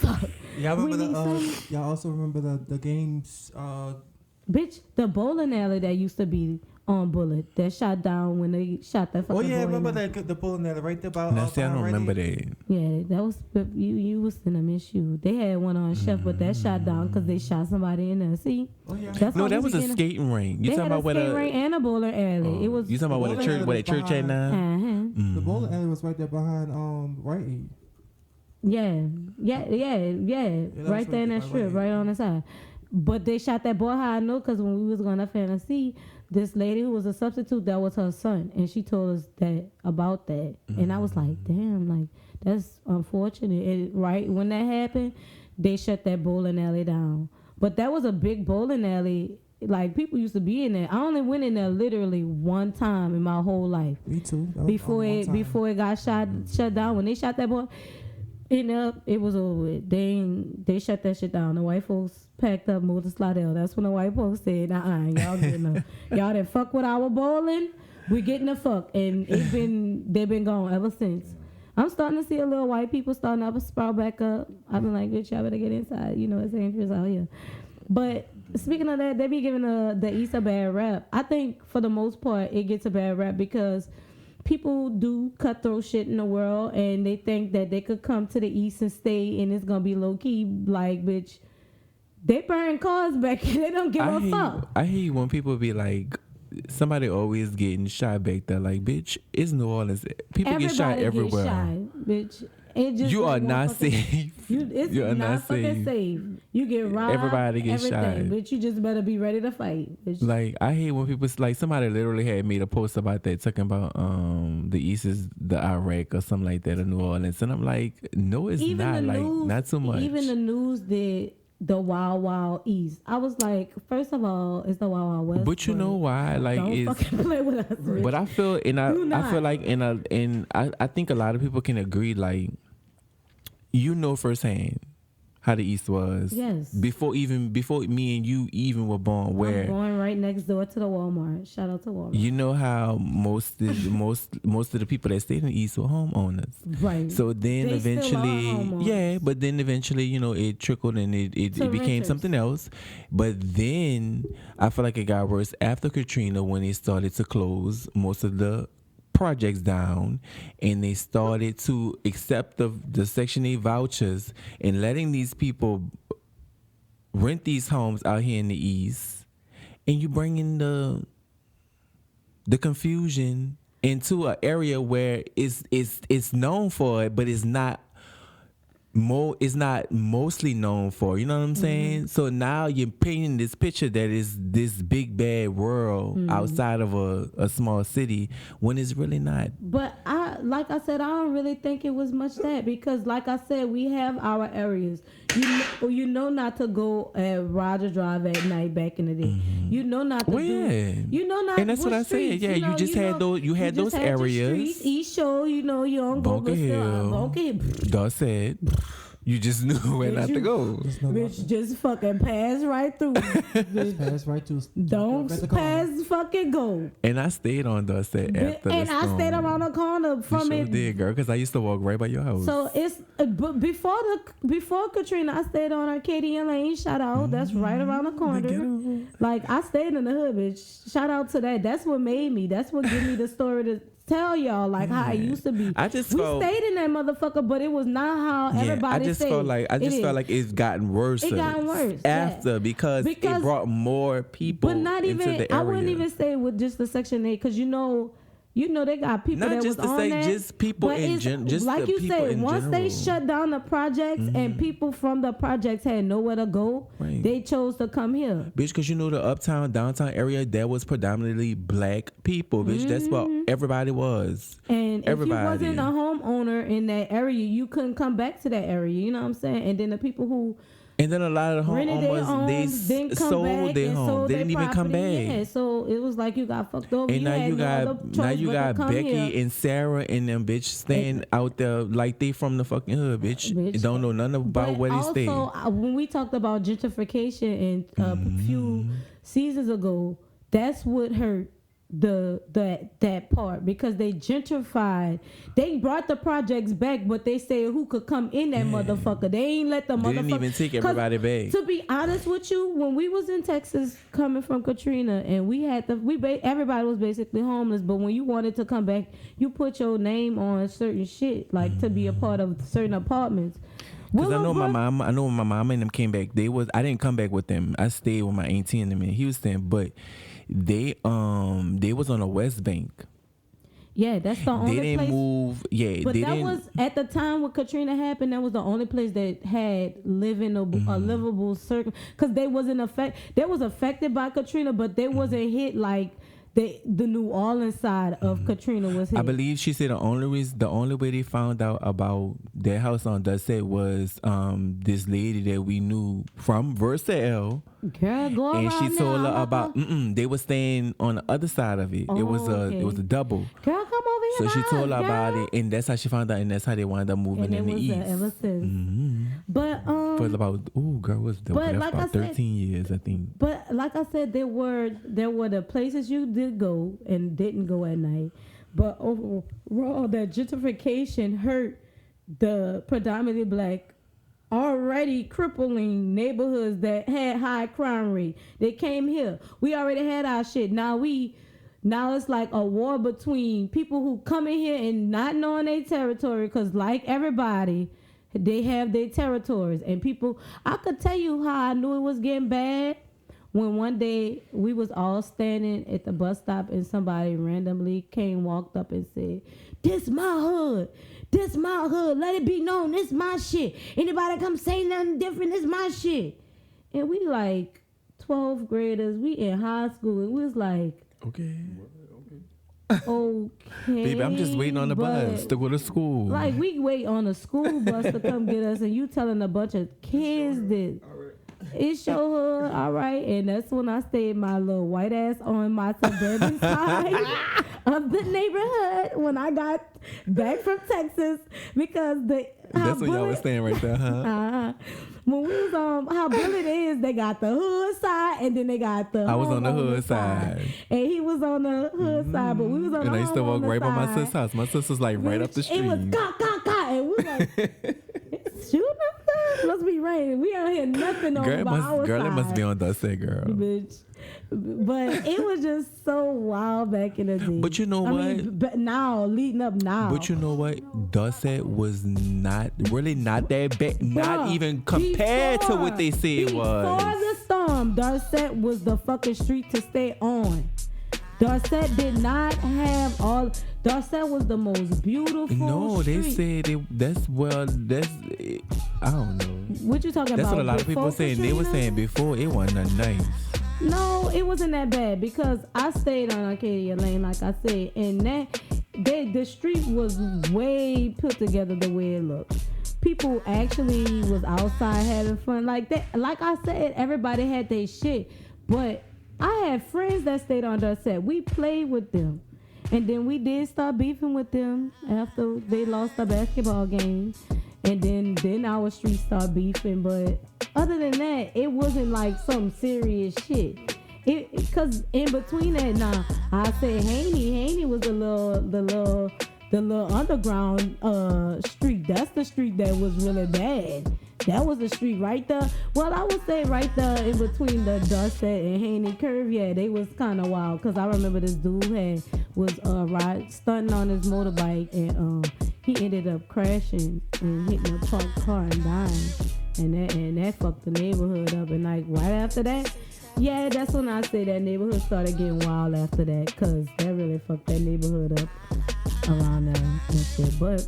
Y'all remember y'all also remember the games? Bitch, the bowling alley that used to be on Bullet that shot down when they shot that fucking. Oh yeah, boy remember the bowling alley right there by. I don't remember that. Yeah, that was you was in a miss you. They had one on Chef, but that shot down because they shot somebody in there. See? Oh yeah. That was a skating ring. You talking about a skating ring and a bowling alley. It was. You talking about where the church at now? Uh-huh. The bowling alley was right there behind Rite Aid. Yeah. Right there in that strip, right on the side. But they shot that boy high, I know, because when we was going to Fantasy, this lady who was a substitute, that was her son, and she told us about that. And I was like, damn, like, that's unfortunate. And right when that happened, they shut that bowling alley down. But that was a big bowling alley. Like, people used to be in there. I only went in there literally one time in my whole life. Me too. Before it got shut down. When they shot that boy, it was over with. They shut that shit down. The white folks packed up, moved to Slidell. That's when the white folks said, y'all didn't fuck with our bowling. We getting the fuck. And they've been gone ever since. I'm starting to see a little white people starting to sprout back up. I've been like, bitch, y'all better get inside. It's dangerous out here. But speaking of that, they be giving the East a bad rap. I think for the most part, it gets a bad rap because people do cutthroat shit in the world, and they think that they could come to the East and stay, and it's gonna be low key. Like, bitch, they burn cars back here. They don't give a fuck. I hate when people be like, somebody always getting shot back there. Like, bitch, it's New Orleans. People get shot everywhere. Bitch. You are not safe. You're not fucking safe. You get robbed. Everybody gets shot. But you just better be ready to fight. Bitch. Like, I hate when people, like, somebody literally had made a post about that, talking about the East is the Iraq or something like that in New Orleans. And I'm like, no, it's not. Like, not so much. Even the news did the Wild Wild East. I was like, first of all, it's the Wild Wild West. But you know why? Like, don't fucking play with us. Bitch. But I feel, I feel like, I think a lot of people can agree, like, firsthand, How the East was. Yes. Before me and you even were born. Where I'm going right next door to the Walmart. Shout out to Walmart. you know how most of the people that stayed in the East were homeowners. Right. So then They still are eventually, homeowners. but then eventually, it trickled and it To became renters. something else. But then I feel like it got worse after Katrina when they started to close most of the projects down, and they started to accept the Section 8 vouchers and letting these people rent these homes out here in the East, and you bring in the confusion into an area where it's known for it, but it's not mostly known for. You know what I'm saying? So now you're painting this picture that is this big bad world outside of a small city when it's really not. But like I said, I don't really think it was much that, because like I said, we have our areas. You know not to go at Roger Drive at night back in the day. You know not to You know not. And that's what I said. streets, Yeah, you just had those. You had those areas. East Shore, you don't go. Bunker Hill, Bunker. Dorset. You just knew where not to go. Bitch, just fucking pass right through. Bitch, Pass right to. don't pass, fucking go. And I stayed on Dorset after the And I storm. stayed around the corner You from sure it. did, girl, because I used to walk right by your house. So it's but before Katrina, I stayed on Arcadian Lane. Shout out, that's right around the corner. Like I stayed in the hood, bitch. Shout out to that. That's what made me. That's what gave me the story to tell y'all, like how it used to be. We stayed in that motherfucker, but it was not how everybody I just stayed. felt like it's gotten worse. It got worse after because it brought more people but not into even. the area. I wouldn't even say with just the Section 8, because you know they got people Not that just was to on say that. just people but in it's just like the you people said, in once they general. shut down the projects and people from the projects had nowhere to go, Right. they chose to come here. Bitch, because the uptown, downtown area, that was predominantly black people, bitch. That's what everybody was. And Everybody. if you wasn't a homeowner in that area, you couldn't come back to that area. You know what I'm saying? And then the people who And then a lot of the rented their homeowners, they homes, sold their homes. They didn't even come back. Yeah, so it was like you got fucked over. And now had you no other got choice but to come Becky here. and Sarah and them bitch staying out there like they from the fucking hood, bitch. Bitch. Don't know nothing about But where they stay. also, when we talked about gentrification and a few seasons ago, that's what hurt that part, because they gentrified. They brought the projects back, but they said who could come in that motherfucker. They ain't let the motherfucker. They didn't even take everybody back. To be honest with you, when we was in Texas coming from Katrina, and we had everybody was basically homeless, but when you wanted to come back, you put your name on certain shit, like to be a part of certain apartments. Cause I know when my mom and them came back, I didn't come back with them. I stayed with my auntie and them in Houston, but they was on the West Bank. Yeah, that's the only place. They didn't move. Yeah, But they that didn't. was at the time when Katrina happened. That was the only place that had a livable circle, because they wasn't They was affected by Katrina, but they wasn't hit like the New Orleans side of Katrina was hit. I believe she said the only way they found out about their house on Dorset was this lady that we knew from Versailles. Girl, go And around she told now. her about they were staying on the other side of it. It was okay. a double. Girl, come over So here. she told her girl. about it, and that's how she found out, and that's how they wound up moving And in it the was east. ever since. But For about like I about said- 13 years, I think. But like I said, there were the places you did go and didn't go at night. But overall, that gentrification hurt the predominantly black, already crippling neighborhoods that had high crime rate. They came here. We already had our shit. Now it's like a war between people who come in here and not knowing their territory, because like everybody, they have their territories. And people, I could tell you how I knew it was getting bad. When one day we was all standing at the bus stop and somebody randomly walked up and said, "This my hood. This my hood. Let it be known. This my shit. Anybody come say nothing different, this my shit." And we like 12th graders. We in high school. And we was like, Okay. okay. Baby, I'm just waiting on the bus to go to school. Like, we wait on a school bus to come get us, and you telling a bunch of kids that it's your hood, all right. And that's when I stayed my little white ass on my suburban side of the neighborhood when I got back from Texas because that's what y'all was staying right there, huh? When we was how Bullet is, they got the hood side and then they got the. I was on the hood side, and he was on the hood side, but we was on. And the I used to walk right by my side. sister's house. My sister's like right up the street. It was and we was like, shoot up there. Must be raining. We don't hear nothing on our Girl, side. it must be on Dusty, girl. Bitch. But it was just so wild back in the day. But you know what? But now, leading up now. But you know what? Dorset was not that bad. Not even compared to what they say it was. Before the storm, Dorset was the fucking street to stay on. Dorset did not have all. Dorset was the most beautiful. No, street. they said that's I don't know. What you talking about? That's what a lot of people saying. They were saying before it wasn't nice. No, it wasn't that bad because I stayed on Arcadia Lane, like I said, and the street was way put together the way it looked. People actually was outside having fun like that. Like I said, everybody had their shit, but I had friends that stayed on Dorset. We played with them, and then we did start beefing with them after they lost the basketball game, and then our street started beefing, but. Other than that, it wasn't like some serious shit. Cause in between that, now I said Haney was the little underground street. That's the street that was really bad. That was the street right there. Well, I would say right there in between the Dorset and Haney curve. Yeah, they was kind of wild. Cause I remember this dude was stunting on his motorbike and he ended up crashing and hitting a parked car and dying. And that fucked the neighborhood up. And like right after that, yeah, that's when I say that neighborhood started getting wild after that, cause that really fucked that neighborhood up around there and shit. But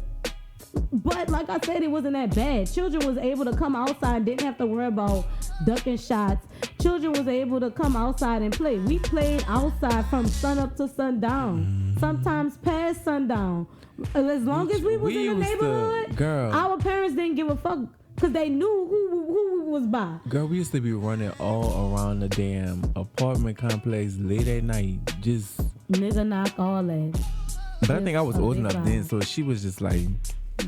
like I said, it wasn't that bad. Children was able to come outside, didn't have to worry about ducking shots. Children was able to come outside and play. We played outside from sun up to sundown. Sometimes past sundown. As long as we was in the neighborhood, our parents didn't give a fuck. Cause they knew who we was by. Girl, we used to be running all around the damn apartment complex late at night, just nigga knock all that. But I think I was old enough then, so she was just like,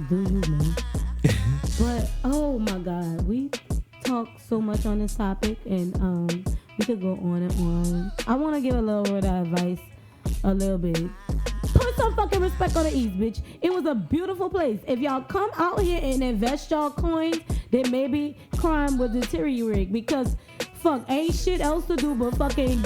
do you, man? But oh my God, we talk so much on this topic, and we could go on and on. I want to give a little word of advice, a little bit. Put some fucking respect on the East, bitch. It was a beautiful place. If y'all come out here and invest y'all coins, then maybe crime will deteriorate, because fuck, ain't shit else to do but fucking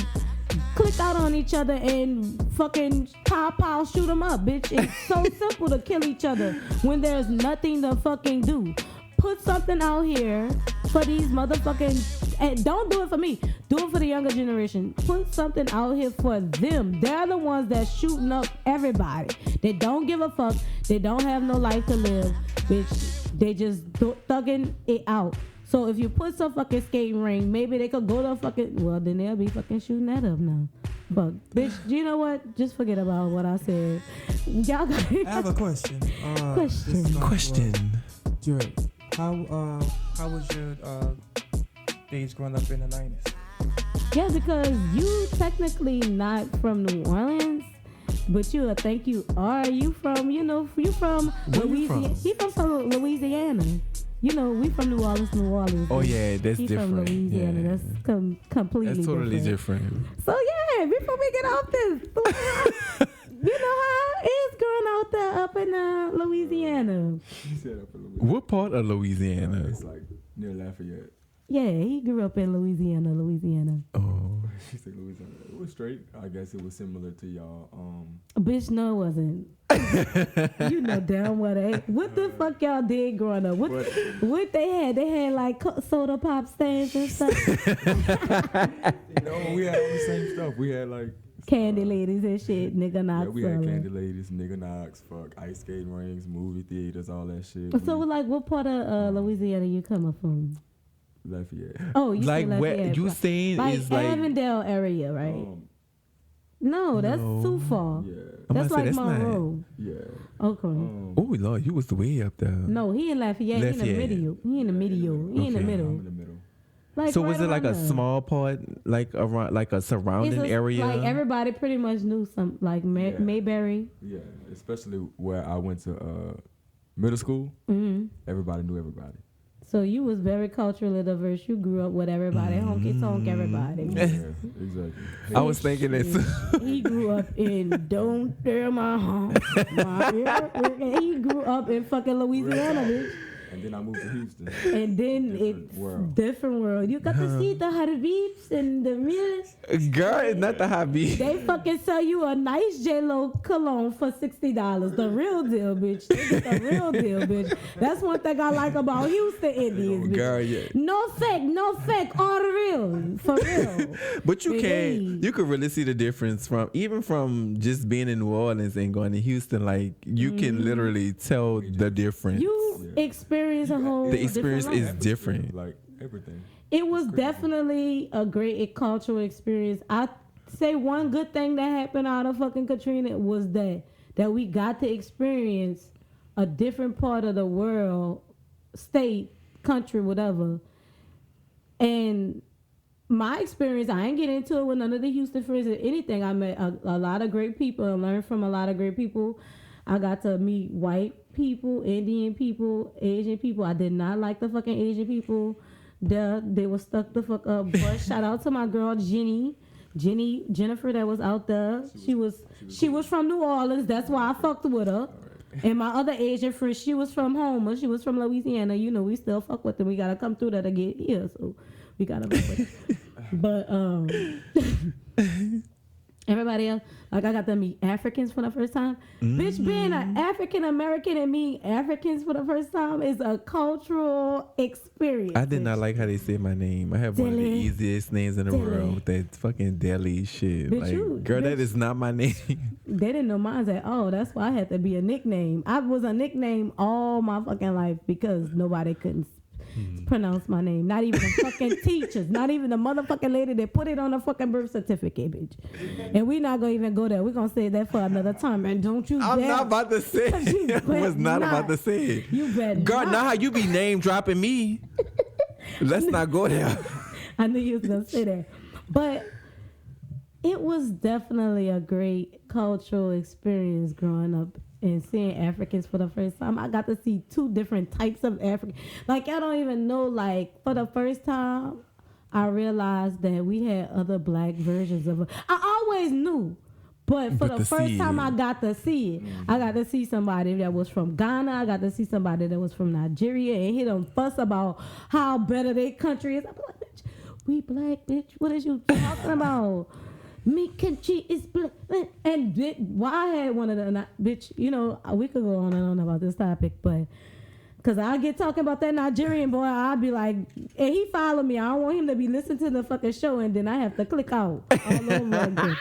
click out on each other and fucking pow, shoot them up, bitch. It's so simple to kill each other when there's nothing to fucking do. Put something out here for these motherfucking, and don't do it for me. Do it for the younger generation. Put something out here for them. They're the ones that's shooting up everybody. They don't give a fuck. They don't have no life to live, bitch. They just thugging it out. So if you put some fucking skating ring, maybe they could go to fucking, well, then they'll be fucking shooting that up now. But bitch, you know what? Just forget about what I said. Y'all got I have a question. Question. Jared, how was your days growing up in the 90s? Yeah, because you technically not from New Orleans, but you think you are. You from, you from Louisiana. He from Louisiana. You know, we from New Orleans. Oh yeah, that's he different. From Louisiana. Yeah. That's completely That's totally different. So yeah, before we get off this, you know how it is growing out there up in Louisiana. He said up in Louisiana. What part of Louisiana? It's like near Lafayette. Yeah, he grew up in Louisiana. Oh. She said Louisiana. It was straight. I guess it was similar to y'all. Bitch, no, it wasn't. You know damn well they. What the fuck y'all did growing up? What they had? They had like soda pop stands and stuff. No, we had all the same stuff. We had like candy ladies and shit, nigga knocks. Yeah, we had candy ladies, nigga knocks, fuck, ice skating rings, movie theaters, all that shit. So like, what part of Louisiana you coming from? Lafayette. Oh, you like Lafayette. Where you saying like is like Avondale area, right? No, that's too far. Yeah. That's like that's Monroe. Yeah. Okay. Oh Lord, you was way up there. No, he in Lafayette. He in the middle. He in the middle. I'm He in the middle. Like So right was it like around a there. small part, like around, like a surrounding area? Like everybody pretty much knew some, like Yeah. Mayberry. Yeah, especially where I went to middle school. Hmm. Everybody knew everybody. So you was very culturally diverse. You grew up with everybody, honky tonk everybody. Yeah, exactly. I was thinking that. He grew up in Don't Tell My Home. He grew up in fucking Louisiana, bitch. And then I moved to Houston. And then Different it's world. different world. You got to see the Habibs and the Mills. Girl, it's not the hobby. They fucking sell you a nice J-Lo cologne for $60. The real deal, bitch. They get the real deal, bitch. That's one thing I like about Houston Indians, bitch. Girl, yeah. No fake, all the real, for real. But you Hey. you could really see the difference from just being in New Orleans and going to Houston. Like you can literally tell the difference. You experience a whole The experience different is life. different. Like everything. It was definitely a great cultural experience. I say one good thing that happened out of fucking Katrina was that we got to experience a different part of the world, state, country, whatever. And my experience, I ain't get into it with none of the Houston friends or anything. I met a lot of great people and learned from a lot of great people. I got to meet white people, Indian people, Asian people. I did not like the fucking Asian people. They were stuck the fuck up. But shout out to my girl Jennifer that was out there. She was from New Orleans. That's why I fucked with her. And my other Asian friend, she was from Homer. She was from Louisiana. You know, we still fuck with them. We gotta come through there to get here. So we gotta fuck with them. But everybody else, like I got to meet Africans for the first time. Bitch, being an African American and meeting Africans for the first time is a cultural experience. I did not like how they said my name. I have one of the Dilly. easiest names in the Dilly. world with that fucking deli shit. Bitch, Like, girl, that bitch. is not my name. They didn't know mine. Said, oh, that's why I had to be a nickname. I was a nickname all my fucking life because nobody couldn't pronounce my name. Not even the fucking teachers. Not even the motherfucking lady that put it on the fucking birth certificate, bitch. And we not gonna even go there. We're gonna say that for another time. And don't you I'm dare. not about to say You it. I was bet not not. about to say it. You bet Girl, not. now how you be name dropping me? Let's not go there. I knew you was gonna say that. But it was definitely a great cultural experience growing up and seeing Africans for the first time. I got to see two different types of Africans. Like, I don't even know, like, for the first time, I realized that we had other black versions of it. I always knew. But for But the to first see time it. I got to see it, I got to see somebody that was from Ghana. I got to see somebody that was from Nigeria and hear them fuss about how better their country is. I'm like, bitch, we black, bitch. What is you talking about? Me country is black. And bitch, why I had one of the, bitch, you know, we could go on and on about this topic, but because I get talking about that Nigerian boy, I'll be like, and he follow me. I don't want him to be listening to the fucking show and then I have to click out all over again.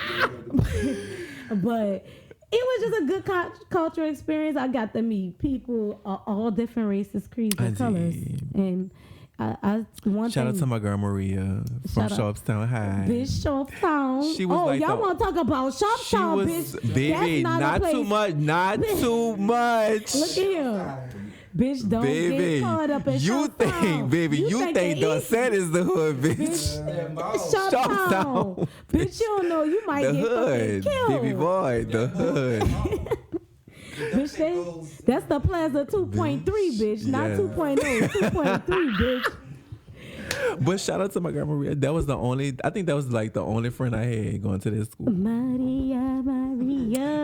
But it was just a good cultural experience. I got to meet people of all different races, creeds, and colors. And I one Shout out thing, to my girl Maria from Shout out. Sharpstown High. Bitch, Sharpstown. She was oh, like y'all the- want to talk about She Sharpstown, was, bitch? baby, That's not a place. too much, not too much. Look at here. Bitch, don't Baby, get caught up in you Sharpstown. think, baby, you think the Dorset is the hood, bitch. Sharpstown. Sharpstown. Bitch, you don't know. You might The get hood, fucking killed. baby boy, the hood. Bitch, that's the Plaza 2.3, bitch. Not Yeah. 2.0, 2.3, bitch. But shout out to my girl Maria. That was the only, I think that was like the only friend I had going to this school. Maria.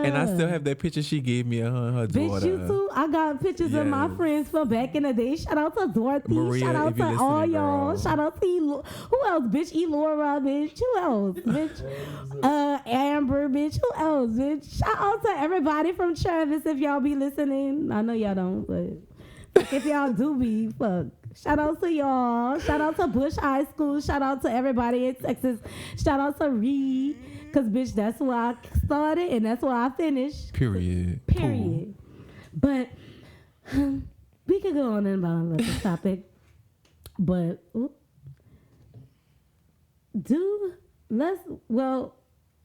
And I still have that picture she gave me of her and her Bitch, daughter. you too. I got pictures of my Yes. friends from back in the day. Shout out to Dorothy. Maria, Shout out if to you all listening, y'all. girl. Shout out to who else, bitch? Elora, bitch. Who else, bitch? Amber, bitch. Who else, bitch? Shout out to everybody from Travis if y'all be listening. I know y'all don't, but fuck if y'all do be, fuck. Shout out to y'all. Shout out to Bush High School. Shout out to everybody in Texas. Shout out to Reed. Cause bitch, that's where I started and that's where I finished. Period. Period. But we could go on and on about this topic. But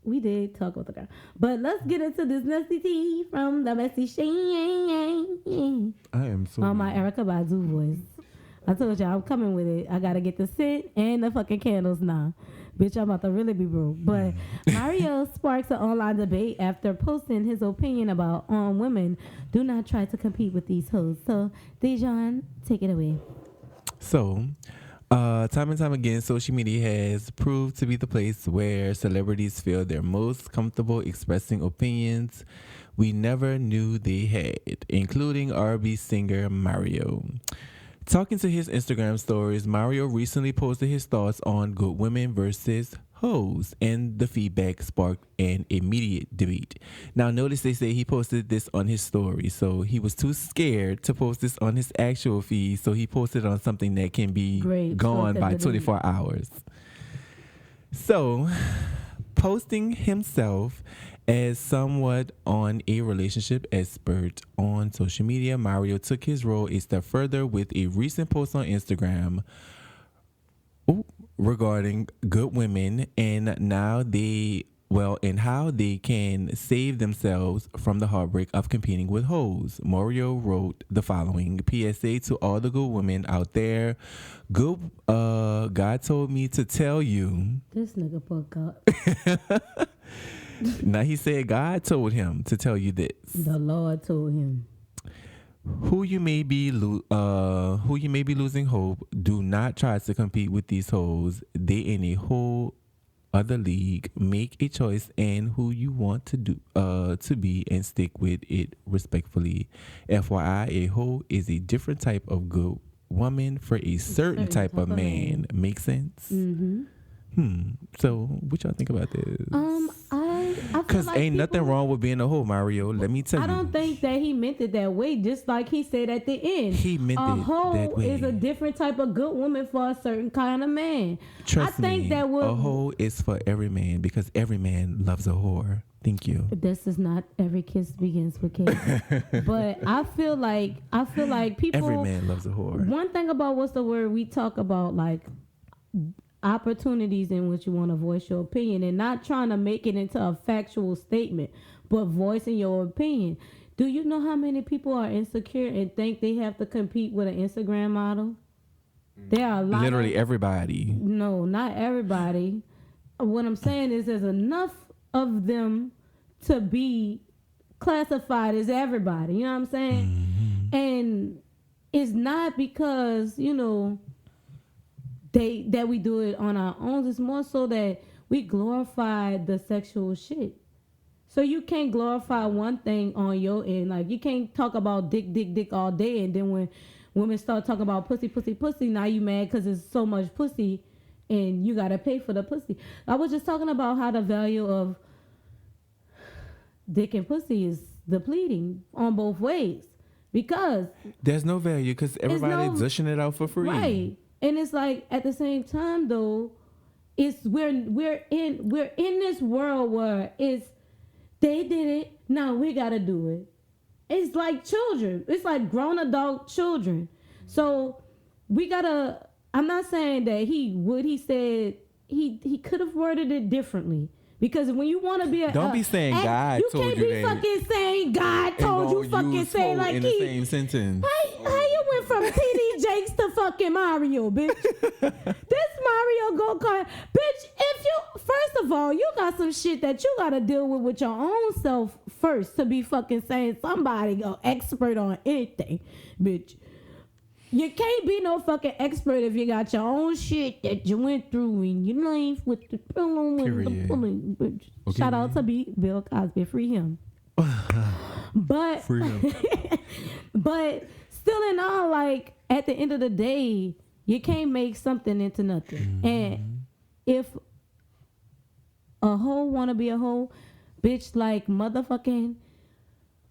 we did talk about the girl. But let's get into this nasty tea from the messy shame. I am so On my Erica Badu voice. I told you I'm coming with it. I gotta get the scent and the fucking candles now. Bitch, I'm about to really be broke. But Mario sparks an online debate after posting his opinion about women do not try to compete with these hoes. So, Dejan, take it away. So, time and time again, social media has proved to be the place where celebrities feel they're most comfortable expressing opinions we never knew they had, including R&B singer Mario. Talking to his Instagram stories, Mario recently posted his thoughts on good women versus hoes, and the feedback sparked an immediate debate. Now, notice they say he posted this on his story, so he was too scared to post this on his actual feed, so he posted on something that can be gone by 24 hours. So, posting himself as somewhat on a relationship expert on social media, Mario took his role a step further with a recent post on Instagram regarding good women and how they can save themselves from the heartbreak of competing with hoes. Mario wrote the following PSA to all the good women out there. God told me to tell you. This nigga fuck up. Now he said God told him to tell you this. The Lord told him. Who you may be losing hope, do not try to compete with these hoes. They in a whole other league. Make a choice and who you want to be and stick with it respectfully. FYI, a hoe is a different type of good woman for a certain type of man. Make sense? Mm-hmm. So, what y'all think about this? I Because like ain't nothing wrong with being a hoe, Mario. Let me tell you. I don't think that he meant it that way. Just like he said at the end, He meant a it hoe that way. is a different type of good woman for a certain kind of man. Trust I think me, that would. a hoe is for every man because every man loves a whore. Thank you. This is not every kiss begins with kiss, but I feel like people. Every man loves a whore. One thing about what's the word we talk about, like opportunities in which you want to voice your opinion and not trying to make it into a factual statement, but voicing your opinion. Do you know how many people are insecure and think they have to compete with an Instagram model? There are a lot. Literally everybody. No, not everybody. What I'm saying is there's enough of them to be classified as everybody. You know what I'm saying? Mm-hmm. And it's not because, that we do it on our own. It's more so that we glorify the sexual shit. So you can't glorify one thing on your end. Like, you can't talk about dick all day, and then when women start talking about pussy, now you mad because there's so much pussy and you gotta pay for the pussy. I was just talking about how the value of dick and pussy is depleting on both ways because there's no value because everybody's dishing it out for free. Right. And it's like at the same time though, it's we're in this world where it's they did it, now we gotta do it. It's like children. It's like grown adult children. So we gotta. I'm not saying that he said he could have worded it differently. Because when you want to be don't be saying God told you that. You can't be fucking saying God told you fucking say like in the same sentence. How you went from TD Jakes to fucking Mario, bitch? This Mario go-kart, bitch. If you first of all, you got some shit that you gotta deal with your own self first to be fucking saying somebody an expert on anything, bitch. You can't be no fucking expert if you got your own shit that you went through in your life with the pillow and the pulling. Okay. Shout out to Bill Cosby. Free him. But free him. But still in all, like, at the end of the day, you can't make something into nothing. Mm-hmm. And if a hoe wanna be a hoe, bitch, like motherfucking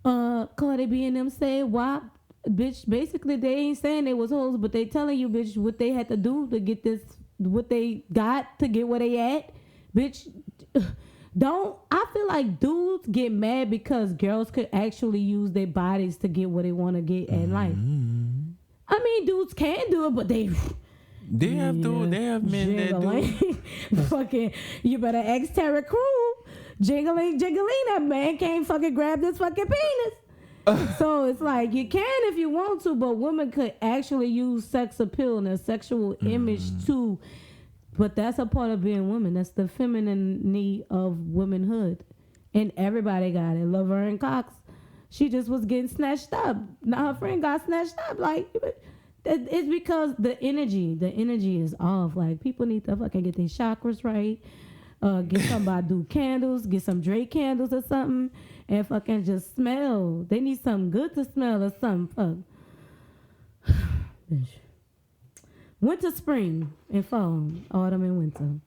Cardi B and them say, why? Bitch, basically they ain't saying they was hoes, but they telling you, bitch, what they had to do to get this, what they got to get where they at. Bitch, I feel like dudes get mad because girls could actually use their bodies to get what they want to get in life. I mean, dudes can do it, but they have men that do. Fucking, you better ask Terry Crew. Jiggling, that man can't fucking grab this fucking penis. So it's like you can if you want to, but women could actually use sex appeal and a sexual image too. But that's a part of being woman. That's the feminine need of womanhood. And everybody got it. Laverne Cox, she just was getting snatched up. Now her friend got snatched up. Like, it's because the energy is off. Like, people need to fucking get their chakras right. Get some Badu candles, get some Drake candles or something, and fucking just smell. They need something good to smell or something. Fuck. Winter, spring, and fall, autumn, and winter.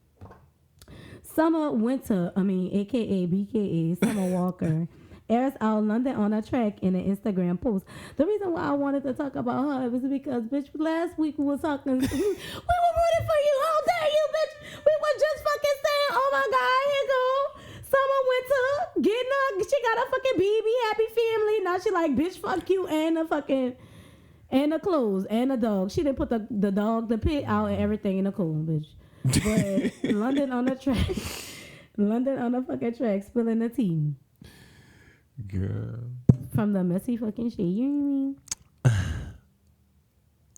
Summer, winter, aka BKA, Summer Walker, airs out London on a track in an Instagram post. The reason why I wanted to talk about her was because, bitch, last week we were talking, we were rooting for you. How dare you, bitch? We were just fucking saying, oh my God, here go Summer, winter, getting her, she got a fucking baby, happy family. Now she like, bitch, fuck you, and the fucking, and the clothes, and the dog. She didn't put the dog, the pit out and everything in the cold, bitch. But London on the track. London on the fucking track, spilling the tea. Girl. From the messy fucking shit. You know what I mean?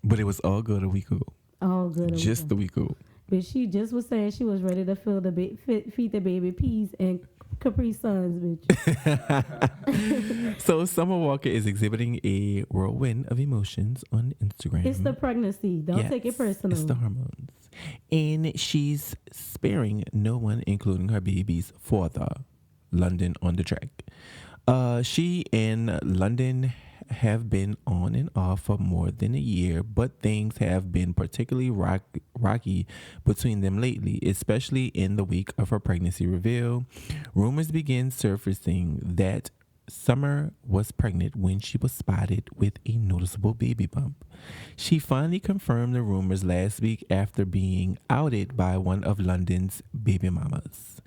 But it was all good a week ago. All good. Just the week ago. But she just was saying she was ready to fill the feed the baby peas and Capri Suns, bitch. So Summer Walker is exhibiting a whirlwind of emotions on Instagram. It's the pregnancy. Don't take it personal. It's the hormones. And she's sparing no one, including her baby's father. London on the track. She and London have been on and off for more than a year, but things have been particularly rocky between them lately, especially in the week of her pregnancy reveal. Rumors began surfacing that Summer was pregnant when she was spotted with a noticeable baby bump. She finally confirmed the rumors last week after being outed by one of London's baby mamas.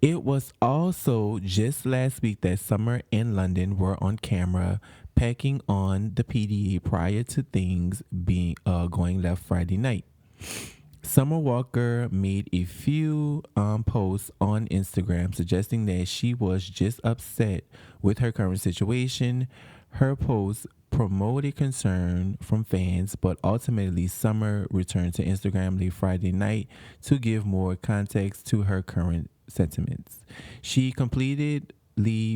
It was also just last week that Summer and London were on camera packing on the PDA prior to things being going left Friday night. Summer Walker made a few posts on Instagram suggesting that she was just upset with her current situation. Her posts promoted concern from fans, but ultimately Summer returned to Instagram late Friday night to give more context to her current sentiments. She completely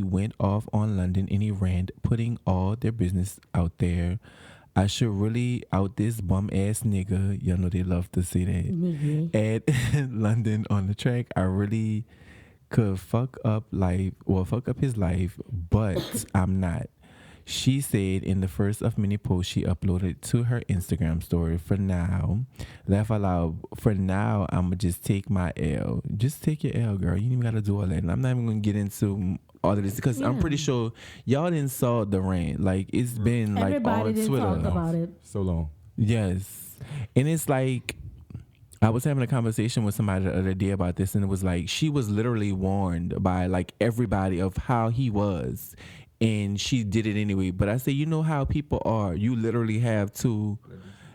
went off on London in a rant, putting all their business out there. I should really out this bum ass nigga. Y'all know they love to say that. Mm-hmm. At London on the track, I really could fuck up his life, but I'm not. She said in the first of many posts she uploaded to her Instagram story. For now, laugh out loud. For now, I'ma just take my L. Just take your L, girl. You ain't even gotta do all that. And I'm not even gonna get into all of this because I'm pretty sure y'all didn't saw the rant. Like, it's been like everybody on didn't Twitter. talk about it. So long. Yes, and it's like I was having a conversation with somebody the other day about this, and it was like she was literally warned by like everybody of how he was. And she did it anyway. But I say, you know how people are. You literally have to.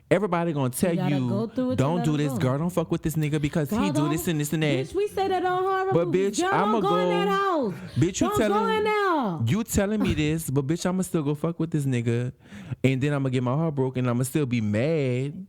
Everybody gonna tell you, don't do this, girl. Don't fuck with this nigga because he do this and this and that. Bitch, we say that on horror but movies. bitch, I'ma go in that house. Bitch, you telling me this, but bitch, I'ma still go fuck with this nigga, and then I'ma get my heart broken. I'ma still be mad.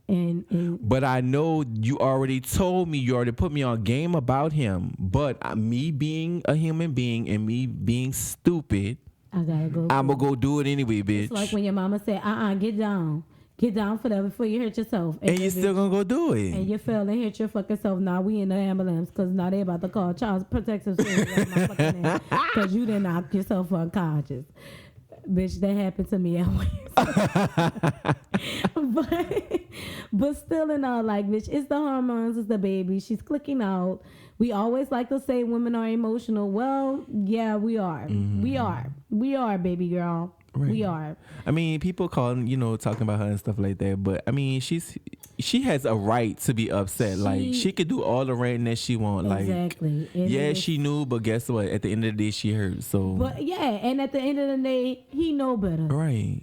But I know you already told me, you already put me on game about him. But me being a human being and me being stupid, I gotta go. I'm gonna go do it anyway, bitch. It's like when your mama said, get down. Get down for that before you hurt yourself. And you're still gonna go do it. And you fell and hit your fucking self. Now we in the ambulance because now they about to call child protective services because you didn't knock yourself unconscious. Bitch, that happened to me but still in all, like, bitch, it's the hormones, it's the baby. She's clicking out. We always like to say women are emotional. Well, yeah, we are. Mm-hmm. We are, baby girl. Right. We are. I mean, people talking about her and stuff like that. But I mean, she has a right to be upset. Like, she could do all the ranting that she want. Exactly. Like, she knew, but guess what? At the end of the day, she hurt. So. But yeah, and at the end of the day, he know better. Right.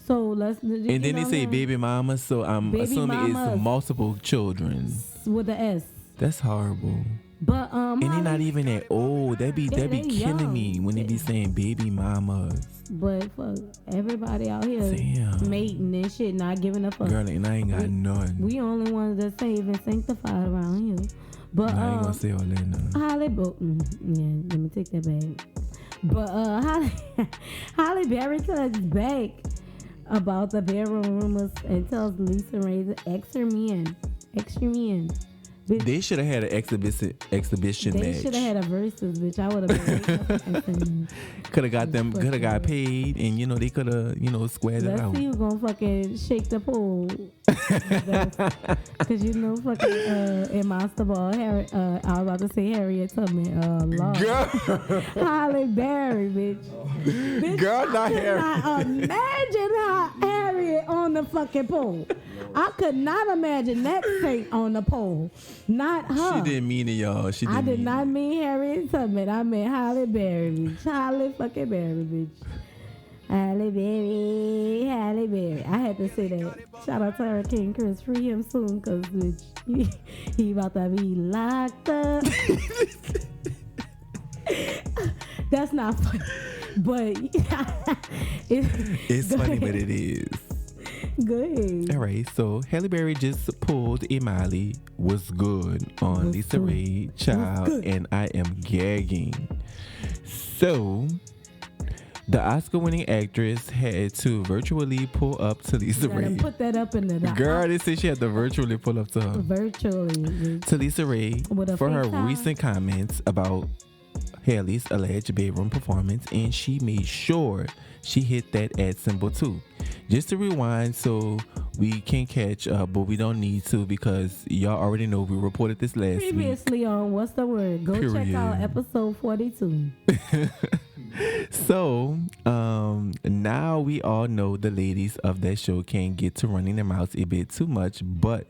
So let's. And then they say baby mama, so I'm assuming it's multiple children with the S. That's horrible. But And they not even that old. They be they killing young. me when they be saying baby mamas. But fuck, everybody out here Damn. mating and shit, not giving a fuck. Girl, and I ain't got none. We only ones that saved and sanctified around here. But I ain't gonna say all that now. Holly, yeah, let me take that back. But Holly Berry comes back about the bedroom rumors and tells Lisa Ray to X her men. They should have had an exhibition They match. should have had a versus, bitch. I would have been. Could have got paid, and they could have, squared it Let's out. see who's gonna fucking shake the pole. Cause fucking in Monster Ball, I was about to say Harriet Tubman. Lord. Holly Berry, bitch. Girl, not Harriet. I imagine how Harriet on the fucking pole. I could not imagine that saint on the pole. Not her. She didn't mean it, y'all. I did not mean Harriet Tubman. I meant Holly Berry, bitch. Holly fucking Berry, bitch. Halle Berry. I had to say that. Shout out to Hurricane Chris. Free him soon, cause bitch, he about to be locked up. That's not funny, but It's funny, but it is. Good. All right, so Halle Berry just pulled a Miley. Was good on Lisa Ray, child, and I am gagging. So, the Oscar-winning actress had to virtually pull up to Lisa Ray. Put that up in the Girl, they said she had to virtually pull up to her. Virtually. To Lisa Ray for her recent comments about Haley's alleged bedroom performance, and she made sure she hit that @ symbol too. Just to rewind so we can catch up, but we don't need to because y'all already know we reported this last week. Previously on What's the Word? Go check out episode 42. So, now we all know the ladies of that show can get to running their mouths a bit too much, but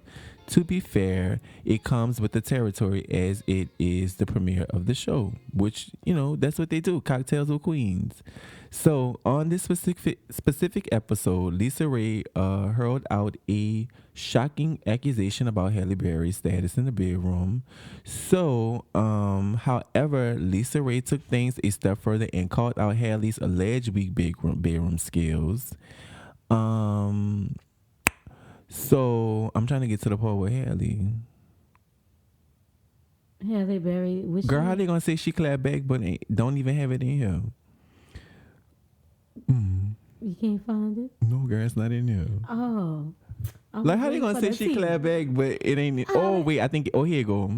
to be fair, it comes with the territory as it is the premiere of the show, which, that's what they do, cocktails with queens. So on this specific episode, Lisa Ray hurled out a shocking accusation about Halle Berry's status in the bedroom. So, however, Lisa Ray took things a step further and called out Halle's alleged weak bedroom skills. So I'm trying to get to the part with Halle. Halle Berry. Girl, how they gonna say she clapped back but don't even have it in here? You can't find it? No, girl, it's not in here. Oh. Like, how they gonna say she clapped back but it ain't? Oh, wait, I think. Oh, here you go.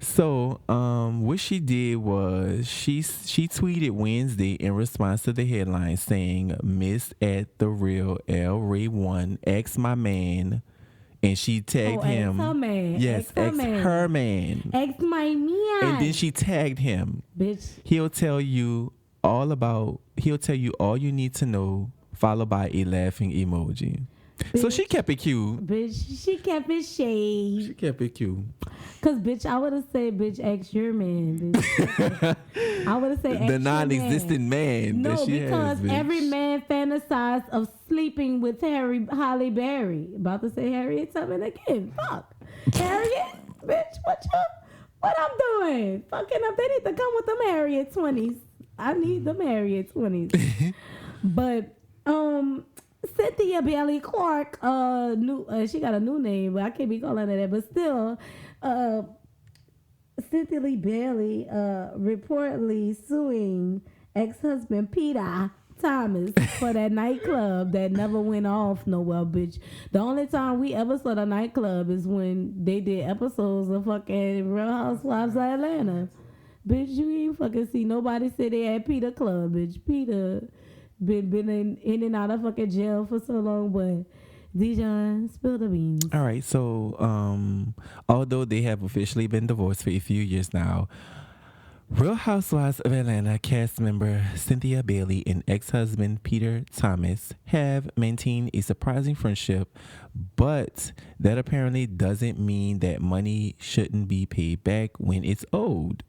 So, what she did was she tweeted Wednesday in response to the headline saying, "Miss at the real L Ray 1, ex my man," and she tagged him. Ex her man. Yes, ex her man. Ex my man. And then she tagged him. Bitch. He'll tell you all you need to know, followed by a laughing emoji. Bitch. So she kept it cute. Bitch, she kept it shade. She kept it cute. Cause bitch, I would have said, bitch, ex your man, bitch. I would have said ex the non-existent man. No, that she because has, every man fantasized of sleeping with Halle Berry. About to say Harriet Tubman again. Fuck. Harriet, bitch, what I'm doing? Fucking up. They need to come with them Harriet 20s. I need them Harriet 20s. But Cynthia Bailey Clark, she got a new name, but I can't be calling her that. But still, Cynthia Lee Bailey reportedly suing ex-husband Peter Thomas for that nightclub that never went off nowhere, bitch. The only time we ever saw the nightclub is when they did episodes of fucking Real Housewives of Atlanta. Bitch, you ain't fucking see nobody say they at Peter Club, bitch. Peter been in and out of fucking jail for so long, but Dijon, spill the beans. All right, so although they have officially been divorced for a few years now, Real Housewives of Atlanta cast member Cynthia Bailey and ex-husband Peter Thomas have maintained a surprising friendship, but that apparently doesn't mean that money shouldn't be paid back when it's owed.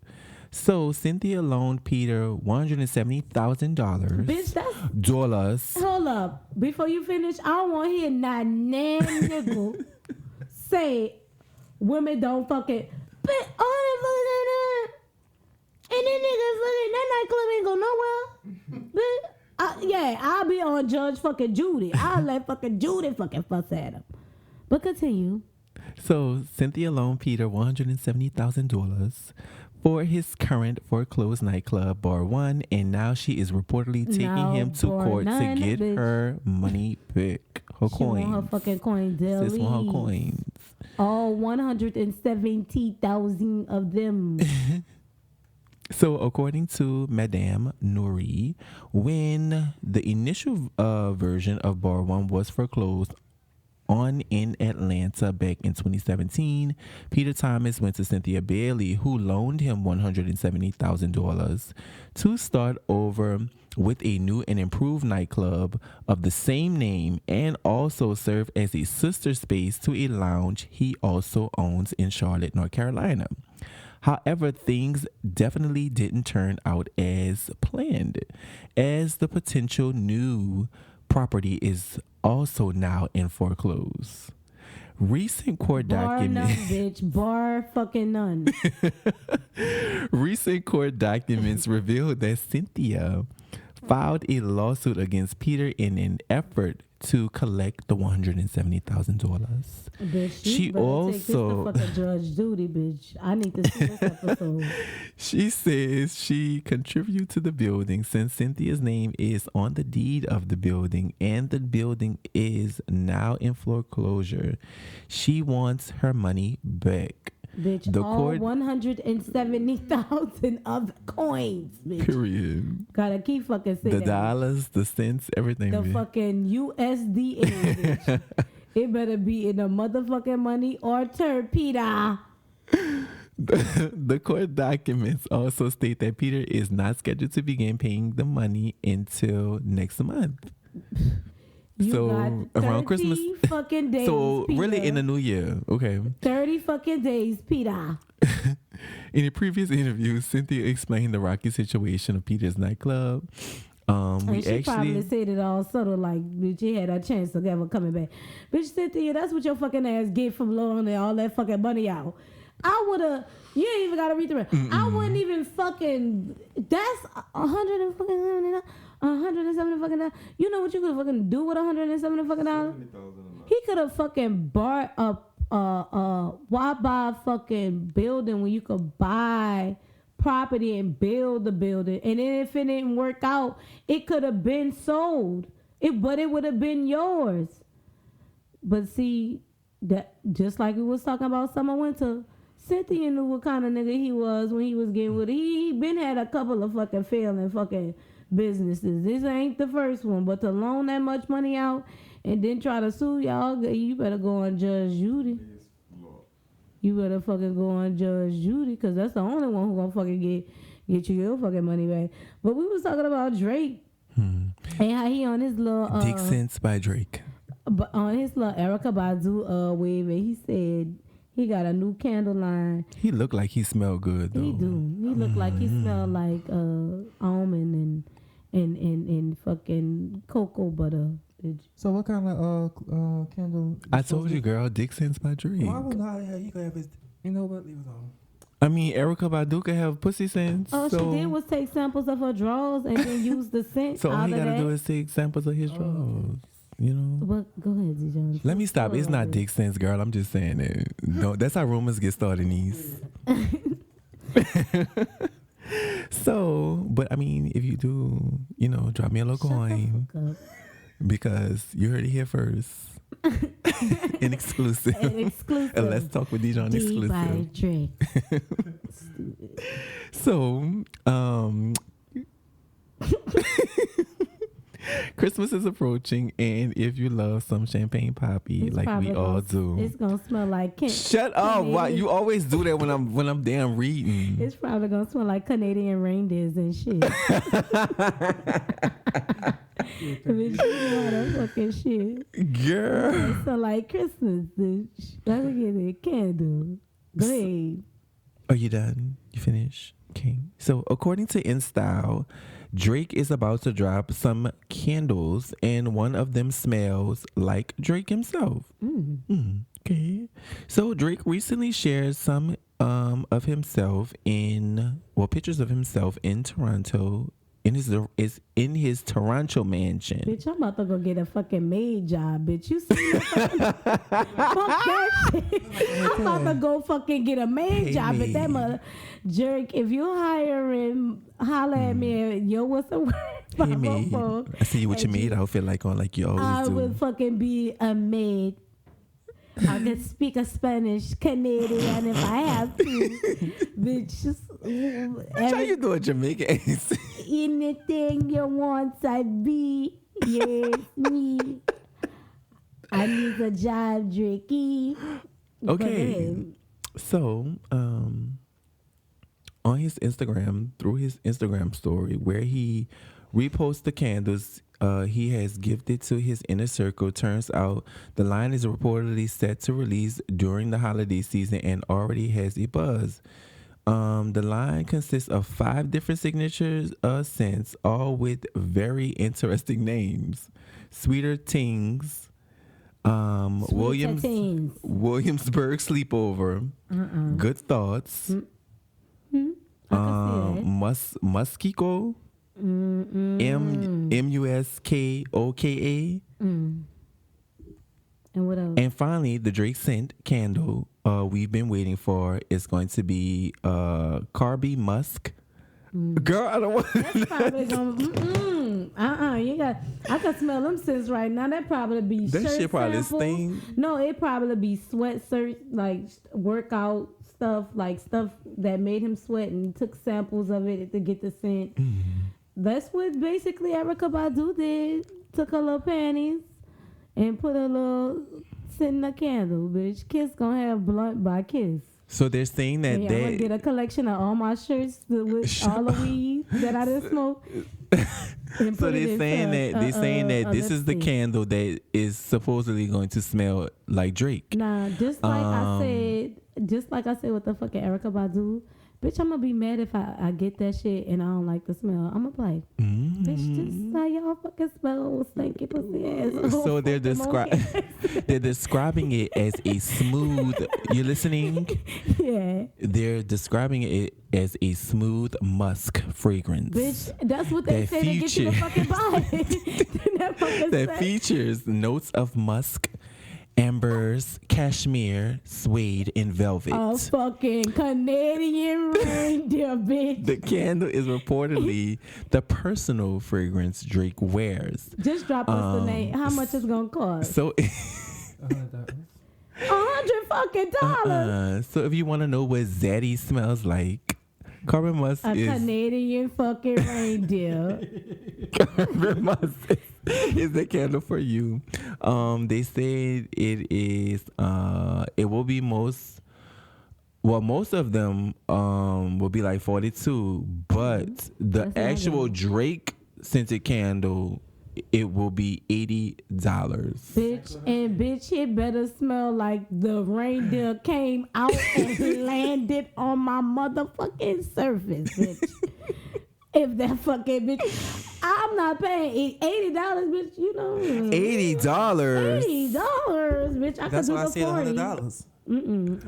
So Cynthia loaned Peter $170,000. Bitch, that's dollars. Hold up. Before you finish, I don't want to hear not nan nigga say women don't fucking. But all nightclub ain't go nowhere. Bitch, I'll be on Judge fucking Judy. I'll let fucking Judy fucking fuss at him. But continue. So Cynthia loaned Peter $170,000 for his current foreclosed nightclub, Bar One, and now she is reportedly taking him to court to get her money back. Her coins. Want her fucking coins. Sis want her coins. All 170,000 of them. So, according to Madame Nouri, when the initial version of Bar One was foreclosed on in Atlanta back in 2017, Peter Thomas went to Cynthia Bailey, who loaned him $170,000 to start over with a new and improved nightclub of the same name and also serve as a sister space to a lounge he also owns in Charlotte, North Carolina. However, things definitely didn't turn out as planned, as the potential new property is also now in foreclose. Recent court documents. Bar none, bitch. Bar fucking none. Recent court documents revealed that Cynthia filed a lawsuit against Peter in an effort to collect the $170,000. Bitch, She also take this to fucking Judge Judy, bitch. I need to see this episode. She says she contributed to the building since Cynthia's name is on the deed of the building and the building is now in foreclosure. She wants her money back. Bitch, The all court- 170,000 of coins, bitch. Period. Gotta keep fucking saying The dollars, the cents, everything. the bitch. fucking USDA, bitch. It better be in the motherfucking money or torpedo. The court documents also state that Peter is not scheduled to begin paying the money until next month. You So, got around 30 Christmas- fucking days, So Peter. really in the new year, okay. 30 fucking days, Peter. In a previous interview, Cynthia explained the rocky situation of Peter's nightclub. We And she probably actually said it all subtle, like, bitch, you had a chance to ever coming back. Bitch, Cynthia, that's what your fucking ass get from loaning all that fucking money out. I would've, you ain't even gotta read the rest. I wouldn't even fucking, that's $170 fucking. You know what you could fucking do with $170 fucking dollars? He could have fucking bought why buy a fucking building when you could buy property and build the building, and then if it didn't work out, it could have been sold. But it would have been yours. But see, that just like we was talking about summer winter, Cynthia knew what kind of nigga he was when he was getting with it. He been had a couple of fucking failing fucking businesses. This ain't the first one, but to loan that much money out and then try to sue y'all, you better go on Judge Judy. You better fucking go on Judge Judy, because that's the only one who gonna fucking get you your fucking money back. But we was talking about Drake and how he on his little Dick Sense by Drake. on his little Erykah Badu wave, and he said he got a new candle line. He looked like he smelled good though. He do. He look like he smell like almond and fucking cocoa butter. Bitch. So what kind of candle? I told you, girl, Dick Sense by Drake. Why would not? Yeah, he could have his. You know what? Leave it alone. I mean, Erykah Badu could have pussy sense. All so, she did was take samples of her drawers and then use the scent so all out he of gotta that. do is take samples of his drawers. You know. But go ahead, Dijon. Let me stop. It's not Dick Sense, girl. I'm just saying it. No, that's how rumors get started, niece. So, but I mean, if you do, you know, drop me a little coin because you heard it here first. In exclusive. Exclusive. And let's talk with Dijon D exclusive. by Drake. So, Christmas is approaching, and if you love some champagne poppy, It's like we probably all gonna- do. It's gonna smell like Shut up! Why you always do that when I'm damn reading? It's probably gonna smell like Canadian reindeers and shit. Bitch, you know that fucking shit. Girl. It smell like Christmas, bitch. Let me get a candle. Go ahead. Are you done? You finished? Okay. So according to InStyle, Drake is about to drop some candles, and one of them smells like Drake himself. Okay. So Drake recently shared some of himself pictures of himself in Toronto in his Toronto mansion. Bitch, I'm about to go get a fucking maid job, bitch. You see me? Fuck that shit. I'm about to go fucking get a maid job at that mother jerk. If you hiring, holla at me. Yo, what's the word? Hey maid, I see you with your maid outfit like on like you always I do. would fucking be a maid. I could speak a Spanish, Canadian if I have to. Bitch, just How you doing Jamaican accent? anything you want, I be. Yes, me. I need a job, Drakey. Okay. So, on his Instagram, through his Instagram story, where he reposts the candles he has gifted to his inner circle, turns out the line is reportedly set to release during the holiday season and already has a buzz. The line consists of 5 different signatures scents, all with very interesting names. Sweeter Tings, Williamsburg Sleepover, Good Thoughts, Muskiko, Muskoka. And what else? And finally, the Drake scent candle we've been waiting for is going to be Carby Musk. Girl, I don't want. That's probably gonna. You got. I can smell them scents right now. That probably be That shirt shit probably samples. sting. No, it probably be sweatshirt, like workout stuff, like stuff that made him sweat and took samples of it to get the scent. That's what basically Erykah Badu did. Took her little panties and put a little scent in a candle, bitch. Kiss gonna have blunt by Kiss. So they're saying that I'm gonna get a collection of all my shirts with all the weed that I done smoked. So they're saying that this is the candle that is supposedly going to smell like Drake. Nah, just like I said with the fucking Erykah Badu, bitch, I'm gonna be mad if I get that shit and I don't like the smell. I'm gonna be like, bitch, just how y'all fucking smell stinky pussy ass. So they're describing it as a smooth. You listening? Yeah. They're describing it as a smooth musk fragrance. Bitch, that's what they say to get you to fucking buy it. that features notes of musk, ambers, cashmere, suede, and velvet. A fucking Canadian reindeer, bitch. The candle is reportedly the personal fragrance Drake wears. Just drop us the name. How much it's gonna cost? So, $100 fucking dollars. so if you want to know what Zaddy smells like, Carbon Musk A is Canadian fucking reindeer. Carbon Musk is the candle for you. They said it is. It will be most of them will be like 42, but the That's actual not Drake scented candle, it will be $80. Bitch, it better smell like the reindeer came out and landed on my motherfucking surface, bitch. If that fucking bitch, I'm not paying $80, bitch. You know, $80. $80, bitch. I could do the 40. $100.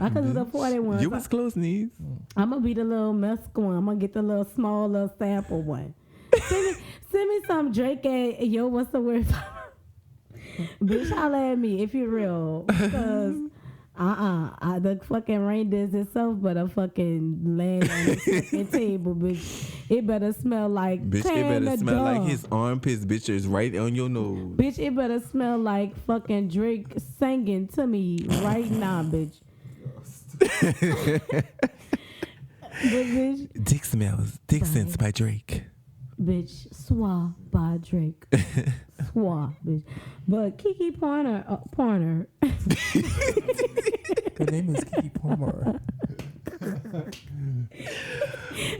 I could do the 41. You was close, knees. I'm gonna be the little musk one. I'm gonna get the little small little sample one. Send me some Drake at yo. What's the word? Bitch, holla at me if you're real. Because the fucking reindeers itself better fucking land on the fucking table, bitch. It better smell like Bitch, it better smell like his armpits, bitch, is right on your nose. Bitch, it better smell like fucking Drake singing to me right now, bitch. Bitch, Dick smells. Dick scents by Drake. bitch, Swa by Drake. Swa, bitch. But Kiki Pointer. Her name is Kiki Palmer.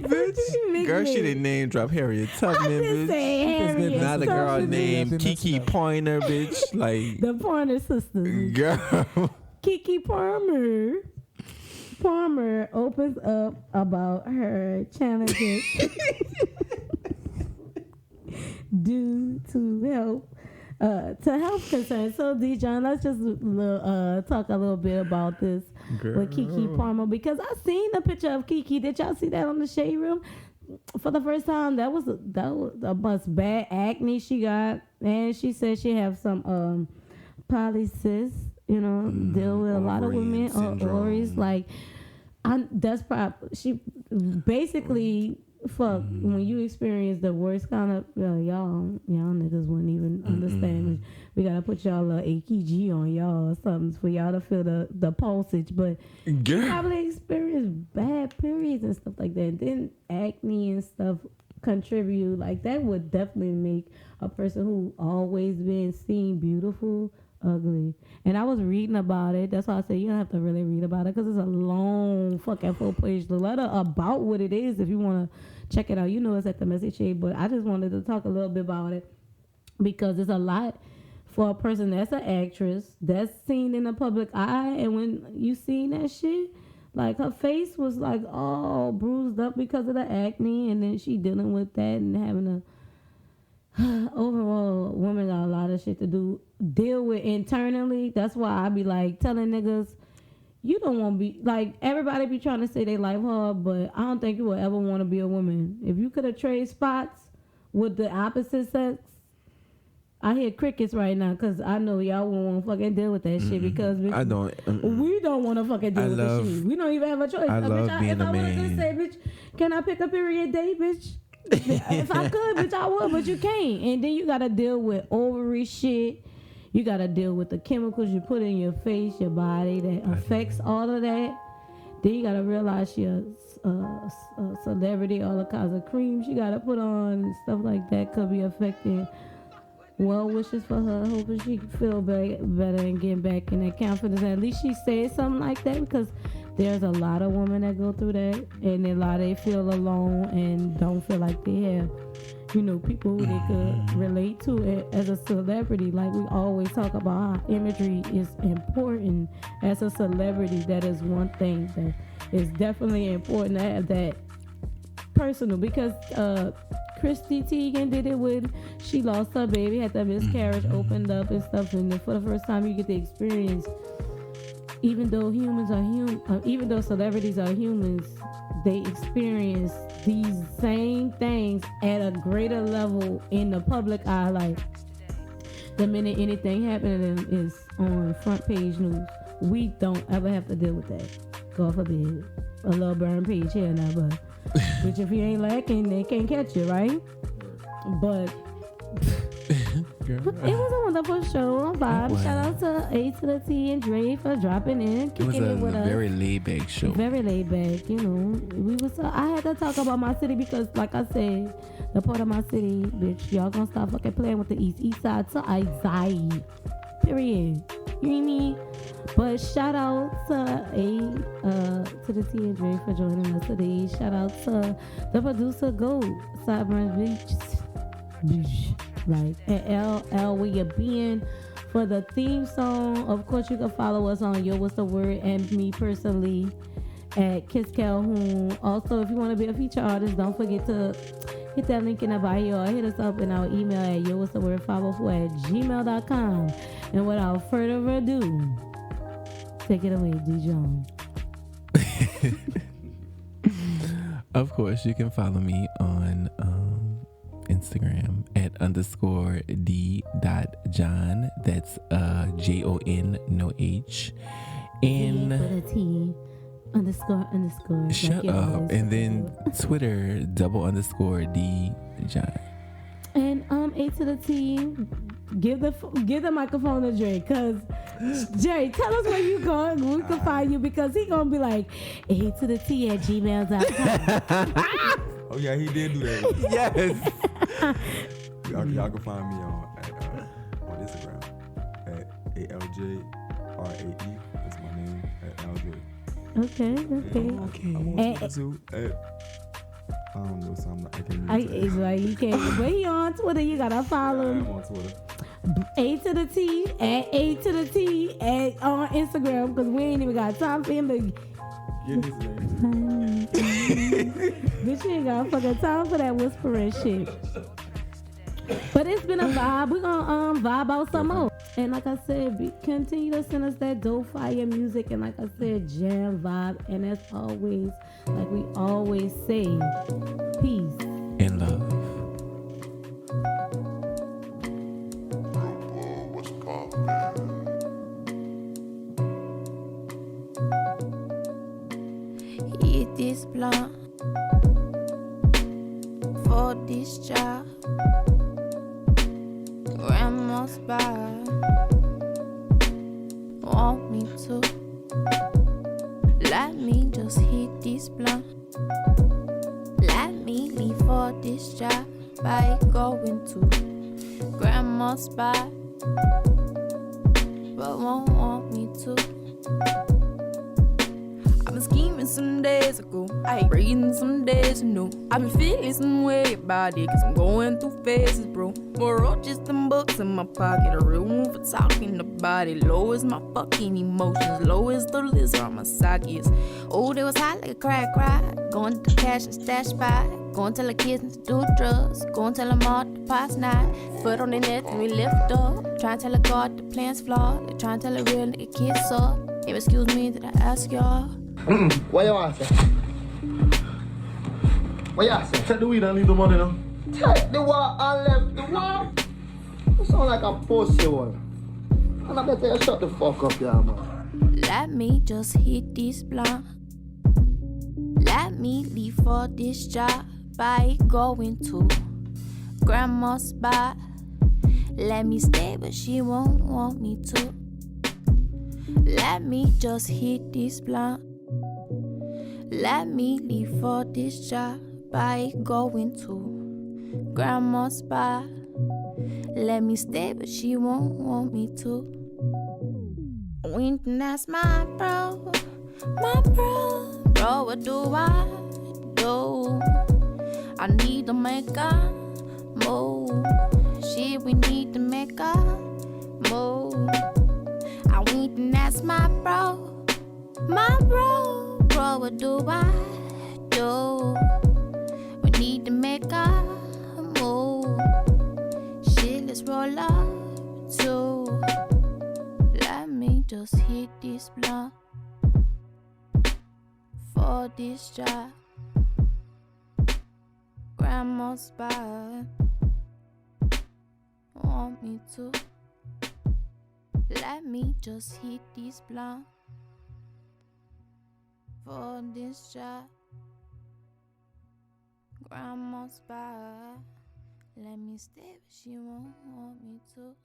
Bitch, girl, she didn't name drop Harriet Tubman, Just say bitch. Harriet Not a girl Tubman. named Kiki Pointer, bitch. Like, The Pointer sisters. girl. Kiki Palmer opens up about her challenges due to help to health concerns. So, Dijon, let's just talk a little bit about this with Keke Palmer, because I seen the picture of Keke. Did y'all see that on the Shade Room? For the first time, that was a bunch bad acne she got, and she said she have some polycysts. You know, deal with a lot of women or ovaries. Like, that's probably she basically. Fuck, when you experience the worst kind of y'all niggas wouldn't even understand. We gotta put y'all a AKG on y'all or something for y'all to feel the pulsage. But you probably experience bad periods and stuff like that. And then acne and stuff contribute. Like, that would definitely make a person who always been seen beautiful ugly. And I was reading about it. That's why I said you don't have to really read about it, because it's a long fucking full-page letter about what it is. If you want to check it out, you know it's at the Message Shade. But I just wanted to talk a little bit about it, because it's a lot for a person that's an actress that's seen in the public eye. And when you seen that shit, like, her face was like all bruised up because of the acne, and then she dealing with that and having a overall, women got a lot of shit to deal with internally. That's why I be like telling niggas, you don't want to be like, everybody be trying to say they life hard, but I don't think you will ever want to be a woman. If you could have traded spots with the opposite sex, I hear crickets right now, because I know y'all won't want to fucking deal with that shit, because bitch, I don't. We don't want to fucking deal with this shit. We don't even have a choice. I love bitch, being if a I wanted to man. say, bitch, can I pick a period day, bitch? If I could, bitch, I would, but you can't. And then you gotta deal with ovary shit. You gotta deal with the chemicals you put in your face, your body, that affects all of that. Then you gotta realize you're a celebrity, all the kinds of creams you gotta put on and stuff like that could be affecting. Well wishes for her, hoping she can feel better and get back in that confidence. At least she said something like that, because there's a lot of women that go through that, and a lot they feel alone and don't feel like they have, people who they could relate to as a celebrity. Like, we always talk about how imagery is important as a celebrity. That is one thing that is definitely important to have that personal, because Christy Teigen did it with, she lost her baby, had that miscarriage opened up and stuff, and then for the first time you get to experience, even though humans are human, even though celebrities are humans, they experience these same things at a greater level in the public eye. Like, the minute anything happening is on front page news. We don't ever have to deal with that. God forbid. A little burn page here now, but which if you ain't lacking, they can't catch you, right? But it was a wonderful show on Bob. Shout out to A to the T and Dre for dropping in, kicking it with us. Very laid back show. Very laid back, I had to talk about my city, because, like I said, the part of my city, bitch, y'all gonna stop fucking playing with the Eastside to Eastside. Period. You know what I mean? But shout out to to the T and Dre for joining us today. Shout out to the producer Gold, Sideburns Beach. Right, and LL where you been for the theme song. Of course, you can follow us on Yo What's the Word, and me personally at Kiss Calhoun. Also, if you want to be a feature artist, don't forget to hit that link in the bio or hit us up in our email at yowhat'stheword504@gmail.com. And without further ado, take it away, Dijon. Of course, you can follow me on Instagram at _d.john. That's JON, no H. And D for the T, __. Shut like up. And then Twitter _D John. And A to the T. Give the microphone to Jay, cause Jay, tell us where you going. We can find you, because he gonna be like A to the T at gmail.com. Oh yeah, he did do that. Yes. Y'all can find me on Instagram at ALJRAE. That's my name, at LJ. Okay. I'm on Twitter too. I don't know something. I can't It's like you can't. But he on Twitter. You gotta follow him. I'm on Twitter. A to the T at A to the T at on Instagram, because we ain't even got time for him to get his name. Bitch, you ain't got fucking time for that whispering shit. But it's been a vibe. We're gonna vibe out some more. And like I said, continue to send us that dope fire music. And like I said, jam vibe. And as always, like we always say, peace and love. Eat this blunt for this job. Grandma's by. Want me to? Let me just hit this blunt. Let me leave for this job. By going to grandma's by, but won't want me to. I've been scheming some days ago. I ain't breathing some days, no. I've been feeling some way about it, cause I'm going through phases, bro. More roaches than books in my pocket. A real one for talking about it. Low as my fucking emotions. Low as the lizard on my sockets. Oh, they was hot like a crack ride. Going to cash and stash spot. Going tell the kids to do drugs. Going tell them all the past night. Foot on their neck and we lift up. Trying to tell a God the plan's flawed. They trying to tell a real nigga kids up. If excuse me, did I ask y'all? What you want to say? What you say? Take the weed and leave the money now. Take the war and left the war. You sound like a pussy one. And I better you shut the fuck up, yeah, man. Let me just hit this blunt. Let me leave for this job by going to grandma's spot. Let me stay, but she won't want me to. Let me just hit this blunt. Let me leave for this job by going to grandma's spot. Let me stay, but she won't want me to. Winking, that's my bro, my bro. Bro, what do I do? I need to make a move. Shit, we need to make a move. I winking, that's my bro, my bro. Bro, what do I do? We need to make a move. Shit, let's roll up too. Let me just hit this blunt for this job. Grandma's spot. Want me to? Let me just hit this blunt for this job. Grandma's spot. Let me stay, but she won't want me to.